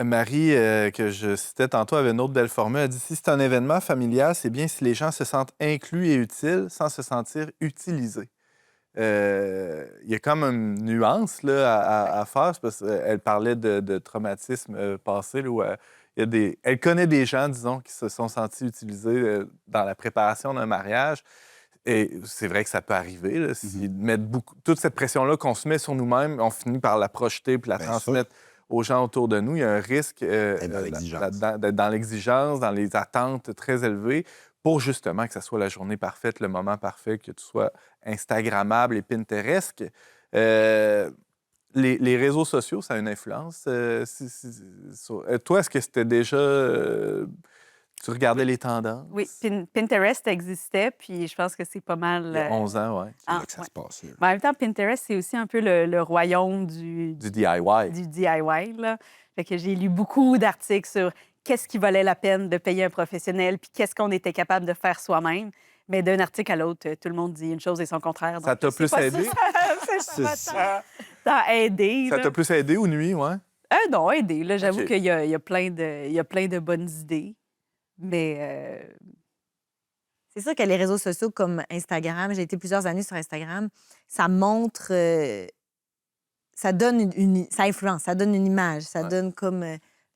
Marie, que je citais tantôt, avait une autre belle formule. Elle dit si c'est un événement familial, c'est bien si les gens se sentent inclus et utiles sans se sentir utilisés. Il y a comme une nuance là, à faire. Parce qu'elle parlait de traumatisme passé, là, où elle connaît des gens, disons, qui se sont sentis utilisés dans la préparation d'un mariage. Et c'est vrai que ça peut arriver. Là, toute cette pression-là qu'on se met sur nous-mêmes, on finit par la projeter puis la transmettre aux gens autour de nous. Il y a un risque d'être dans l'exigence, dans les attentes très élevées pour justement que ça soit la journée parfaite, le moment parfait, que tu sois Instagrammable et Pinteresque. Les réseaux sociaux, ça a une influence. Toi, est-ce que c'était déjà... tu regardais les tendances? Oui, Pinterest existait, puis je pense que c'est pas mal... Il y a 11 ans, oui. C'est là que ça se passe. Mais en même temps, Pinterest, c'est aussi un peu le royaume Du DIY. Du DIY, là. Fait que j'ai lu beaucoup d'articles sur qu'est-ce qui valait la peine de payer un professionnel, puis qu'est-ce qu'on était capable de faire soi-même. Mais d'un article à l'autre, tout le monde dit une chose et son contraire. Ça t'a plus aidé? C'est ça. Ça a aidé. Ça là. t'a plus aidé ou nuit, ouais? Non, aidé. Là, j'avoue OK. qu'il y a plein de bonnes idées. Mais C'est sûr que les réseaux sociaux comme Instagram, j'ai été plusieurs années sur Instagram, ça montre, ça donne ça influence, ça donne une image, ça Ouais. donne comme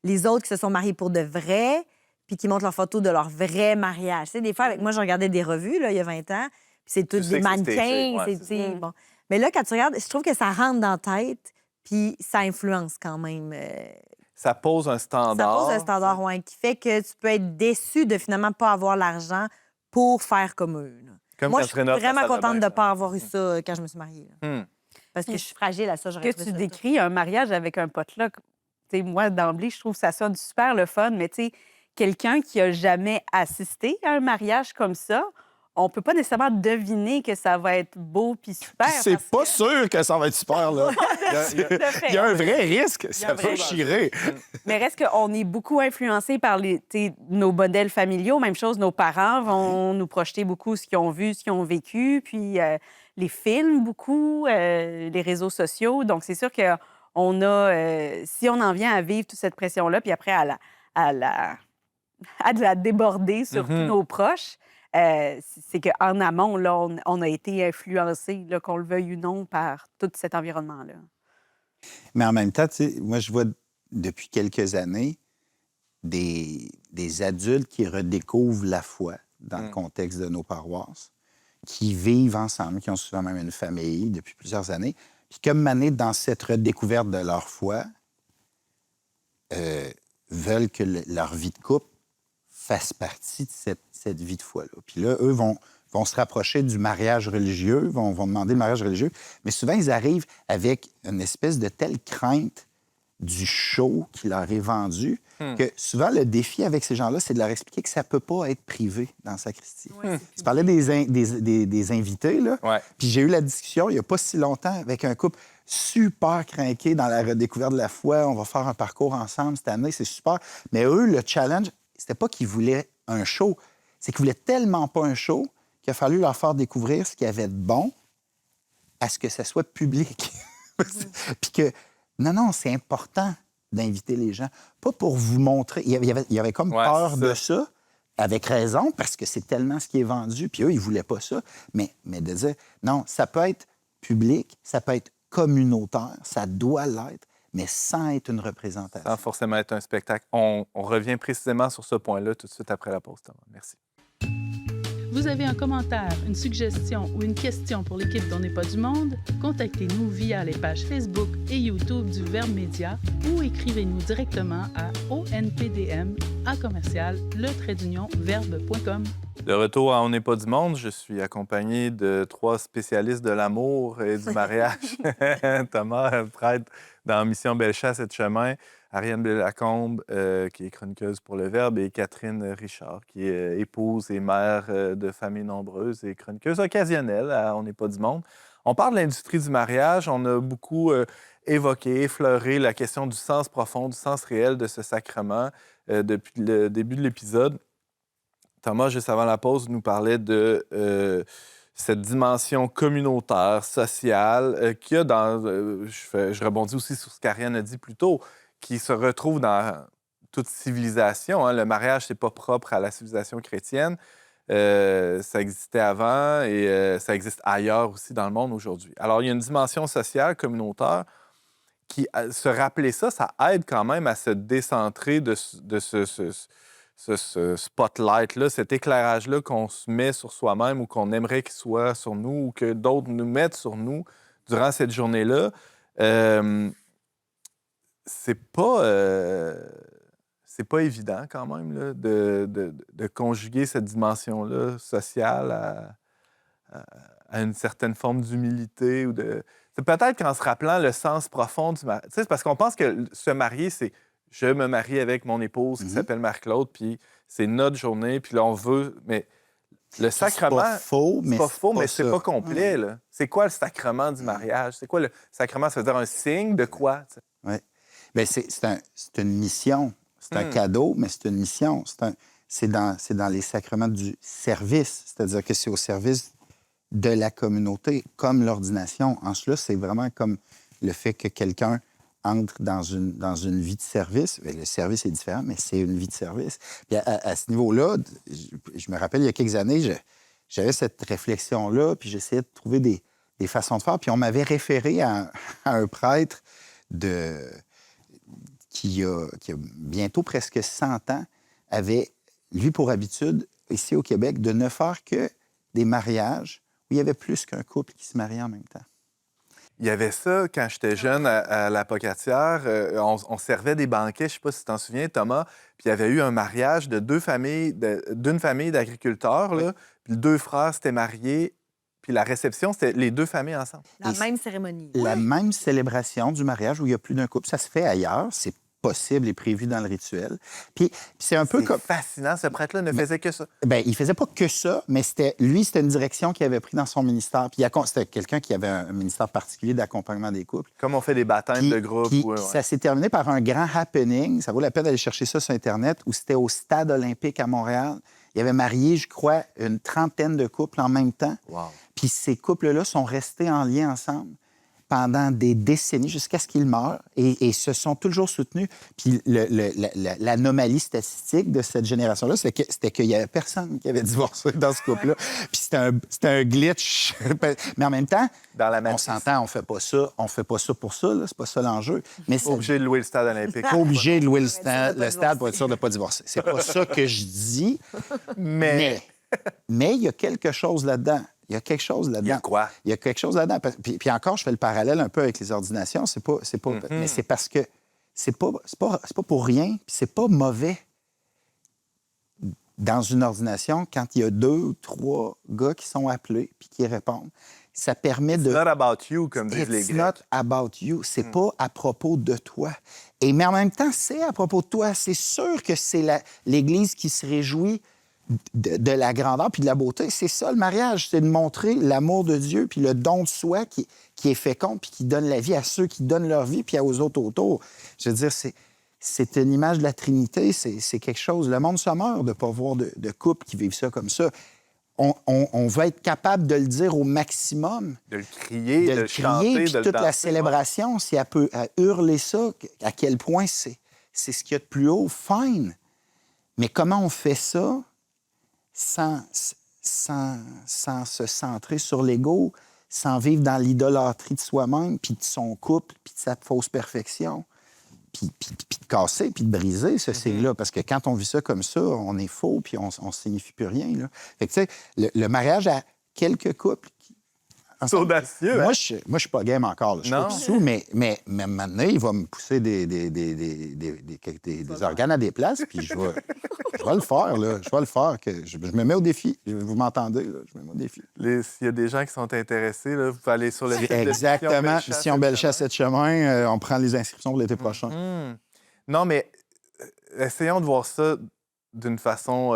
les autres qui se sont mariés pour de vrai, puis qui montrent leurs photos de leur vrai mariage. Tu sais, des fois, avec moi, je regardais des revues, là, il y a 20 ans, puis c'est tous Tu sais des que c'est stagé, mannequins, ouais, c'est, c'est tu sais, ça. bon. Mais là, quand tu regardes, je trouve que ça rentre dans la tête, puis ça influence quand même. Ça pose un Ça standard. pose un standard, ouais, qui fait que tu peux être déçu de finalement pas avoir l'argent pour faire comme eux. Là. Comme Moi, quand je tu suis rénoves ta vraiment salle de contente bain, de ne ça. pas avoir eu ça quand je me suis mariée. Là. Hmm. Parce que je suis fragile à ça, j'aurais que trouvé tu ça décris un mariage avec un potluck, tu sais, moi, d'emblée, je trouve que ça sonne super le fun, mais tu sais, quelqu'un qui a jamais assisté à un mariage comme ça, on peut pas nécessairement deviner que ça va être beau puis super. Puis c'est parce pas que- sûr que ça va être super, là. Tout à fait. Il y a un vrai risque. y a Ça un vrai peut chirer. Mais reste qu'on est beaucoup influencé par tu sais, nos modèles familiaux. Même chose, nos parents vont nous projeter beaucoup ce qu'ils ont vu, ce qu'ils ont vécu, puis les films beaucoup, les réseaux sociaux. Donc, c'est sûr que on a, si on en vient à vivre toute cette pression-là, puis après à la déborder sur tous nos proches, c'est qu'en amont, là, on a été influencé, là, qu'on le veuille ou non, par tout cet environnement-là. Mais en même temps, tu sais, moi, je vois depuis quelques années des adultes qui redécouvrent la foi dans le contexte de nos paroisses, qui vivent ensemble, qui ont souvent même une famille depuis plusieurs années. Puis comme mané dans cette redécouverte de leur foi, veulent que leur vie de couple fasse partie de cette vie de foi-là. Puis là, eux vont se rapprocher du mariage religieux, vont demander le mariage religieux, mais souvent, ils arrivent avec une espèce de telle crainte du show qui leur est vendu que souvent, le défi avec ces gens-là, c'est de leur expliquer que ça ne peut pas être privé dans la sacristie. Tu parlais des invités, là. Ouais. Puis j'ai eu la discussion il n'y a pas si longtemps avec un couple super craqué dans la redécouverte de la foi. On va faire un parcours ensemble cette année, c'est super. Mais eux, le challenge, c'était pas qu'ils voulaient un show, c'est qu'ils voulaient tellement pas un show qu'il a fallu leur faire découvrir ce qu'il y avait de bon à ce que ça soit public. Puis que, non, c'est important d'inviter les gens. Pas pour vous montrer. Il y avait comme Ouais, peur c'est de ça. ça, avec raison, parce que c'est tellement ce qui est vendu. Puis eux, ils voulaient pas ça. Mais de dire, non, ça peut être public, ça peut être communautaire, ça doit l'être, mais sans être une représentation. Sans forcément être un spectacle. On revient précisément sur ce point-là tout de suite après la pause, Thomas. Merci. Vous avez un commentaire, une suggestion ou une question pour l'équipe d'On n'est pas du monde? Contactez-nous via les pages Facebook et YouTube du Verbe Média ou écrivez-nous directement à onpdm@le-verbe.com. De retour à On n'est pas du monde, je suis accompagné de 3 spécialistes de l'amour et du mariage. Thomas, prêtre dans Mission Bellechasse et de Chemin, Ariane Lacombe, qui est chroniqueuse pour Le Verbe, et Catherine Richard, qui est épouse et mère de familles nombreuses et chroniqueuse occasionnelle à On n'est pas du monde. On parle de l'industrie du mariage. On a beaucoup évoqué, effleuré la question du sens profond, du sens réel de ce sacrement depuis le début de l'épisode. Thomas, juste avant la pause, nous parlait de cette dimension communautaire, sociale, qu'il y a dans... je rebondis aussi sur ce qu'Ariane a dit plus tôt, qui se retrouve dans toute civilisation. Hein. Le mariage, c'est pas propre à la civilisation chrétienne. Ça existait avant et ça existe ailleurs aussi dans le monde aujourd'hui. Alors, il y a une dimension sociale, communautaire, qui, se rappeler ça aide quand même à se décentrer de ce spotlight-là, cet éclairage-là qu'on se met sur soi-même ou qu'on aimerait qu'il soit sur nous ou que d'autres nous mettent sur nous durant cette journée-là. C'est pas évident quand même là, de conjuguer cette dimension-là sociale à une certaine forme d'humilité ou de... C'est peut-être qu'en se rappelant le sens profond du mariage. C'est parce qu'on pense que se marier, c'est je me marie avec mon épouse qui s'appelle Marc-Claude, puis c'est notre journée, puis là, on veut... Mais le sacrement... C'est pas faux, mais c'est pas complet, là. C'est quoi le sacrement du mariage? C'est quoi le sacrement? Ça veut dire un signe de quoi? Oui. Bien, c'est une mission. C'est un cadeau, mais c'est une mission. C'est dans les sacrements du service, c'est-à-dire que c'est au service de la communauté, comme l'ordination. En cela, c'est vraiment comme le fait que quelqu'un entre dans une vie de service. Le service est différent, mais c'est une vie de service. Puis à ce niveau-là, je me rappelle, il y a quelques années, j'avais cette réflexion-là, puis j'essayais de trouver des façons de faire. Puis on m'avait référé à un prêtre qui a bientôt presque 100 ans, avait, lui, pour habitude, ici au Québec, de ne faire que des mariages où il y avait plus qu'un couple qui se mariait en même temps. Il y avait ça quand j'étais jeune à la Pocatière. On servait des banquets, je ne sais pas si tu t'en souviens, Thomas. Puis il y avait eu un mariage de d'une famille d'agriculteurs. Là. Puis 2 frères s'étaient mariés. Puis la réception, c'était les 2 familles ensemble. La même cérémonie. La même célébration du mariage où il y a plus d'un couple. Ça se fait ailleurs. C'est possible et prévu dans le rituel. Puis c'est un peu comme... fascinant. Ce prêtre-là ne faisait que ça. Bien, il faisait pas que ça, mais c'était une direction qu'il avait pris dans son ministère. Puis c'était quelqu'un qui avait un ministère particulier d'accompagnement des couples. Comme on fait des baptêmes de groupe. Puis ça s'est terminé par un grand happening. Ça vaut la peine d'aller chercher ça sur Internet, où c'était au Stade olympique à Montréal. Il avait marié, je crois, une 30aine de couples en même temps. Wow. Puis ces couples-là sont restés en lien ensemble pendant des décennies jusqu'à ce qu'ils meurent et se sont toujours soutenus. Puis l'anomalie statistique de cette génération-là, c'était qu'il n'y avait personne qui avait divorcé dans ce couple-là. Puis c'était un glitch. Mais en même temps, dans la on s'entend, on fait pas ça pour ça, là, c'est pas ça l'enjeu. Mais pas obligé de louer le stade olympique. Pas obligé de louer le stade pour être sûr de ne pas divorcer. C'est pas ça que je dis, mais il y a quelque chose là-dedans. Il y a quelque chose là-dedans. Il y a quoi? Il y a quelque chose là-dedans. Puis encore, je fais le parallèle un peu avec les ordinations. Mais c'est parce que c'est pas pour rien, puis c'est pas mauvais. Dans une ordination, quand il y a 2 ou 3 gars qui sont appelés puis qui répondent, ça permet de... It's not about you, comme disent les It's Grecs. not about you. C'est pas à propos de toi. Mais en même temps, c'est à propos de toi. C'est sûr que c'est l'Église qui se réjouit de la grandeur puis de la beauté. C'est ça, le mariage. C'est de montrer l'amour de Dieu puis le don de soi qui est fécond puis qui donne la vie à ceux qui donnent leur vie puis aux autres autour. Je veux dire, c'est une image de la Trinité. C'est quelque chose. Le monde se meurt de ne pas voir de couples qui vivent ça comme ça. On va être capable de le dire au maximum. De le crier, de le chanter, puis de le toute danser. la célébration, si elle peut hurler ça, à quel point c'est ce qu'il y a de plus haut, fine. Mais comment on fait ça sans se centrer sur l'ego, sans vivre dans l'idolâtrie de soi-même, puis de son couple, puis de sa fausse perfection, puis de casser, puis de briser ce signe-là. Parce que quand on vit ça comme ça, on est faux, puis on ne signifie plus rien. Là. Fait que, tu sais, le mariage à quelques couples... C'est audacieux, Moi, je suis pas game encore. Là. Je suis Non. pas sous, mais maintenant, il va me pousser des organes à des places, puis je vais le faire. Là. Je vais le faire. Je me mets au défi. Vous m'entendez? Là. Je me mets au défi. S'il y a des gens qui sont intéressés, là, vous pouvez aller sur le site de Exactement. Mission Mission Bellechasse et Chemin, on prend les inscriptions pour l'été prochain. Non, mais essayons de voir ça d'une façon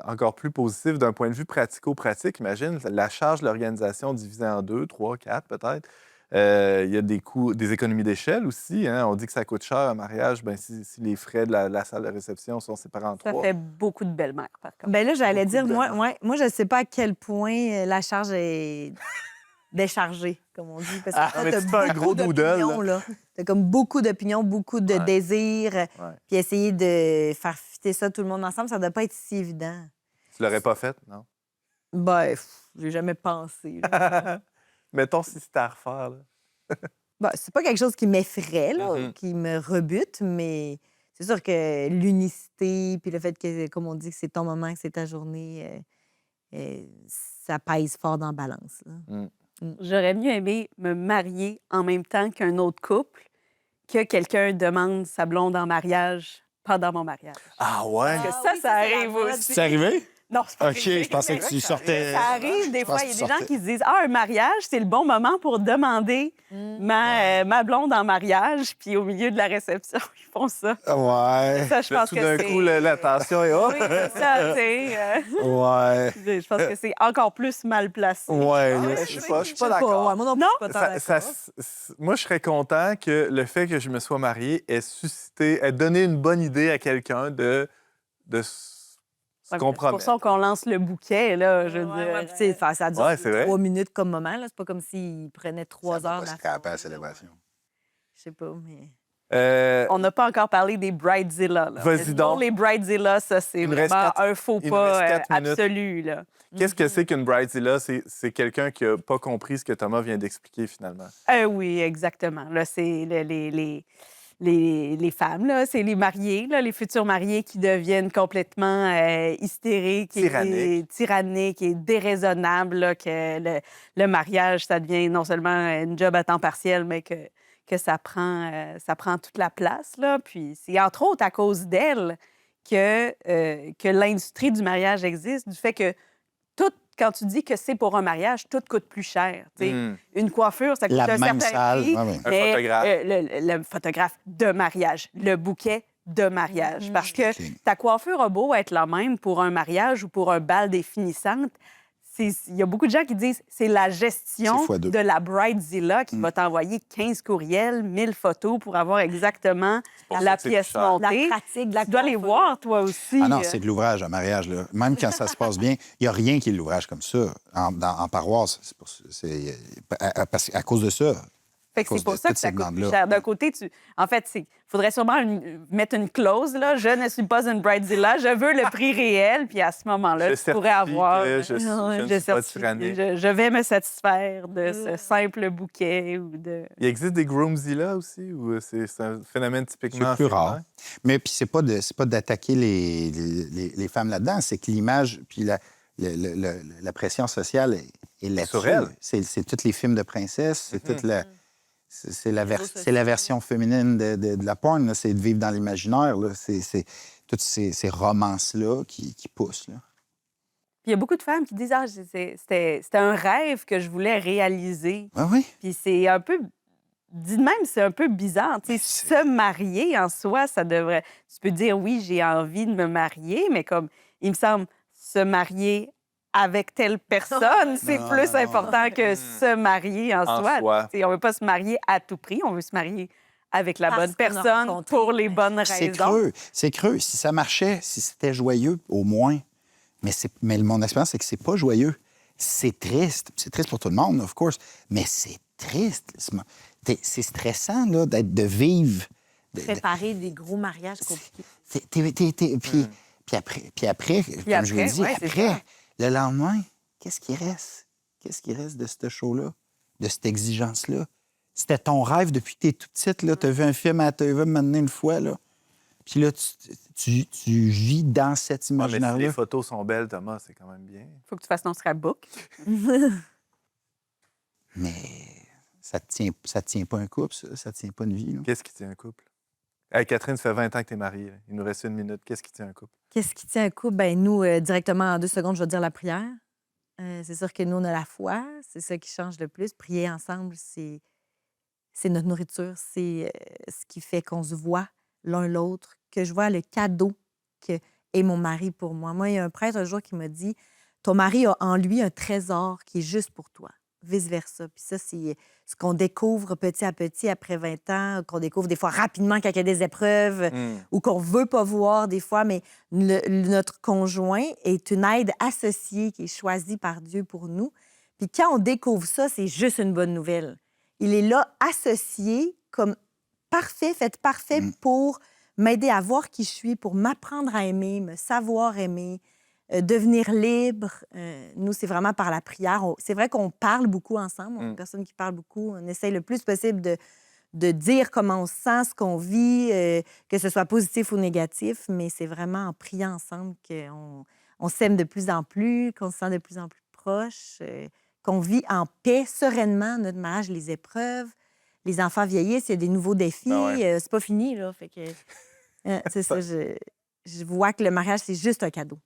encore plus positive, d'un point de vue pratico-pratique. Imagine la charge de l'organisation divisée en 2, 3, 4 peut-être. Il y a des coûts, des économies d'échelle aussi. Hein. On dit que ça coûte cher un mariage. Ben, si les frais de la salle de réception sont séparés en 3. Ça fait beaucoup de belles-mères, par contre. Bien là, j'allais Beaucoup dire, de moi, je ne sais pas à quel point la charge est déchargée, comme on dit. Parce que mais t'as tu fais un beaucoup gros doodle, d'opinions, là. T'as comme beaucoup d'opinions, beaucoup de désirs. Puis essayer de faire fitter ça tout le monde ensemble, ça ne doit pas être si évident. Tu l'aurais pas fait, non? Ben, j'ai jamais pensé. Là. Mettons si c'était à refaire. Là. Ben, c'est pas quelque chose qui m'effraie, là, Mhm. qui me rebute, mais c'est sûr que l'unicité, puis le fait que, comme on dit, que c'est ton moment, que c'est ta journée, ça pèse fort dans la balance. Là. J'aurais mieux aimé me marier en même temps qu'un autre couple que quelqu'un demande sa blonde en mariage pendant mon mariage. Ah ouais? Parce que Ah ça, oui, ça ça, c'est la arrive mode. aussi. C'est arrivé? Non, c'est pas OK, arrivé, je pensais mais que tu sortais... ça arrive des Je fois. pense Il y a que des tu gens sortais. qui se disent « Ah, un mariage, c'est le bon moment pour demander ma blonde en mariage. » Puis au milieu de la réception, ils font ça. Ouais. Ça, je Là, pense tout que d'un c'est... coup, la tension est haute. Oui, c'est ça, tu sais. Ouais. Je pense que c'est encore plus mal placé. Ouais. Je suis pas d'accord. Ouais, moi non plus, je suis pas tant d'accord. Moi, je serais content que le fait que je me sois marié ait donné une bonne idée à quelqu'un de se C'est compromettre. pour ça qu'on lance le bouquet, là, je veux Ouais, dire. tu sais, ça dure Ouais, c'est vrai. 3 minutes comme moment. Là. C'est pas comme s'il prenait 3 Ça va heures. pas se dans- scraper à la célébration. Je sais pas, mais... On n'a pas encore parlé des Bridezilla. Là. Vas-y Mais donc. Les Bridezilla, ça, c'est Il nous reste vraiment quatre- un faux il nous reste pas 4 minutes. absolu. Là. Qu'est-ce que c'est qu'une bridezilla? C'est quelqu'un qui n'a pas compris ce que Thomas vient d'expliquer, finalement. Oui, exactement. Là, c'est les femmes, là, c'est les mariés, là, les futurs mariés qui deviennent complètement hystériques, tyranniques et déraisonnables, là, que le mariage, ça devient non seulement une job à temps partiel, mais que ça prend toute la place. Là. Puis c'est entre autres à cause d'elle que l'industrie du mariage existe, du fait que tout, quand tu dis que c'est pour un mariage, tout coûte plus cher. Tu sais. Hmm. Une coiffure, ça coûte La un même certain salle. prix, Ouais, ouais. Un mais, photographe. le photographe de mariage, le bouquet de mariage. Parce que OK. ta coiffure a beau être la même pour un mariage ou pour un bal définissante, il y a beaucoup de gens qui disent c'est la gestion C'est fois deux. de la Bridezilla qui va t'envoyer 15 courriels, 1000 photos pour avoir exactement pour la ça que c'est pièce plus cher. La montée. pratique de la Tu dois les coiffure. voir, toi aussi. Ah non, c'est de l'ouvrage, un mariage. Là. Même quand ça se passe bien, il n'y a rien qui est de l'ouvrage comme ça. En paroisse, à cause de ça. Fait que cause c'est pour de ça toutes que ça ces coûte plus demandes-là. cher. D'un côté, en fait, il faudrait sûrement mettre une clause, là. Je ne suis pas une bridezilla, je veux le prix réel, puis à ce moment-là, Je tu pourrais certifie avoir... que je ne suis pas certifie- tyrannique. je vais me satisfaire de ce simple bouquet ou de... Il existe des groomzilla aussi, ou c'est un phénomène typiquement C'est plus féminin? rare. Mais puis c'est pas d'attaquer les femmes là-dedans, c'est que l'image puis la pression sociale est là-dessus. Sur elle. C'est tous les films de princesses, c'est toute la... C'est la version féminine de la porn, là. C'est de vivre dans l'imaginaire. Là. C'est toutes ces romances-là qui poussent. Là. Puis il y a beaucoup de femmes qui disent « Ah, c'était un rêve que je voulais réaliser. Ah oui. » Puis c'est un peu... Dit de même, c'est un peu bizarre. Tu sais, se marier en soi, ça devrait... Tu peux dire, oui, j'ai envie de me marier, mais comme, il me semble, se marier avec telle personne, c'est Non, plus non, important que se marier en En soi. soi. Tu sais, on ne veut pas se marier à tout prix, on veut se marier avec la Parce bonne qu'on a personne rencontré. pour les bonnes C'est raisons. creux. C'est creux. Si ça marchait, si c'était joyeux, au moins. Mais mon expérience, c'est que c'est pas joyeux. C'est triste. C'est triste pour tout le monde, of course. Mais c'est triste. C'est stressant, là, de vivre. Préparer des gros mariages compliqués. Puis après, comme je vous après, dis, ouais, c'est ça. après, le lendemain, qu'est-ce qui reste? Qu'est-ce qui reste de ce show-là, de cette exigence-là? C'était ton rêve depuis que t'es tout petite, là. T'as vu un film à la TV maintenant une fois, là. Puis là, tu vis dans cet Ouais, mais si imaginaire-là. les photos sont belles, Thomas, c'est quand même bien. Il faut que tu fasses ton scrapbook. Mais ça te tient pas un couple, ça. Ça te tient pas une vie, là. Qu'est-ce qui tient un couple? Hey, Catherine, ça fait 20 ans que tu es mariée. Il nous reste 1 minute. Qu'est-ce qui tient un couple? Qu'est-ce qui tient un couple? Ben nous, directement en 2 secondes, je vais dire la prière. C'est sûr que nous, on a la foi. C'est ça qui change le plus. Prier ensemble, c'est notre nourriture. C'est ce qui fait qu'on se voit l'un l'autre, que je vois le cadeau que est mon mari pour moi. Moi, il y a un prêtre un jour qui m'a dit « Ton mari a en lui un trésor qui est juste pour toi. » Vice-versa. Puis ça, c'est ce qu'on découvre petit à petit après 20 ans, qu'on découvre des fois rapidement quand il y a des épreuves ou qu'on veut pas voir des fois, mais notre conjoint est une aide associée qui est choisie par Dieu pour nous. Puis quand on découvre ça, c'est juste une bonne nouvelle. Il est là associé comme parfait, fait parfait pour m'aider à voir qui je suis, pour m'apprendre à aimer, me savoir aimer, devenir libre. Nous, c'est vraiment par la prière. C'est vrai qu'on parle beaucoup ensemble. On est une personne qui parle beaucoup. On essaye le plus possible de dire comment on se sent, ce qu'on vit, que ce soit positif ou négatif. Mais c'est vraiment en priant ensemble qu'on s'aime de plus en plus, qu'on se sent de plus en plus proche, qu'on vit en paix, sereinement, notre mariage, les épreuves. Les enfants vieillissent, il y a des nouveaux défis. Ben ouais. C'est pas fini, là. Fait que, c'est ça, je vois que le mariage, c'est juste un cadeau.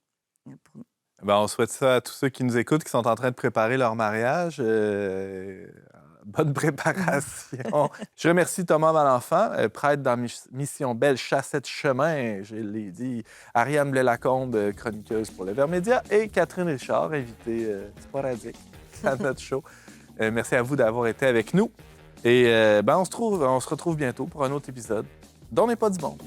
Pour nous. Ben, on souhaite ça à tous ceux qui nous écoutent, qui sont en train de préparer leur mariage. Bonne préparation. Je remercie Thomas Malenfant, prêtre dans Mission Belle Chassette Chemin, je l'ai dit, Ariane Blais-Lacombe, chroniqueuse pour le Vermédia, et Catherine Richard, invitée sporadique à notre show. Merci à vous d'avoir été avec nous. Et on se retrouve bientôt pour un autre épisode d'On n'est pas du monde.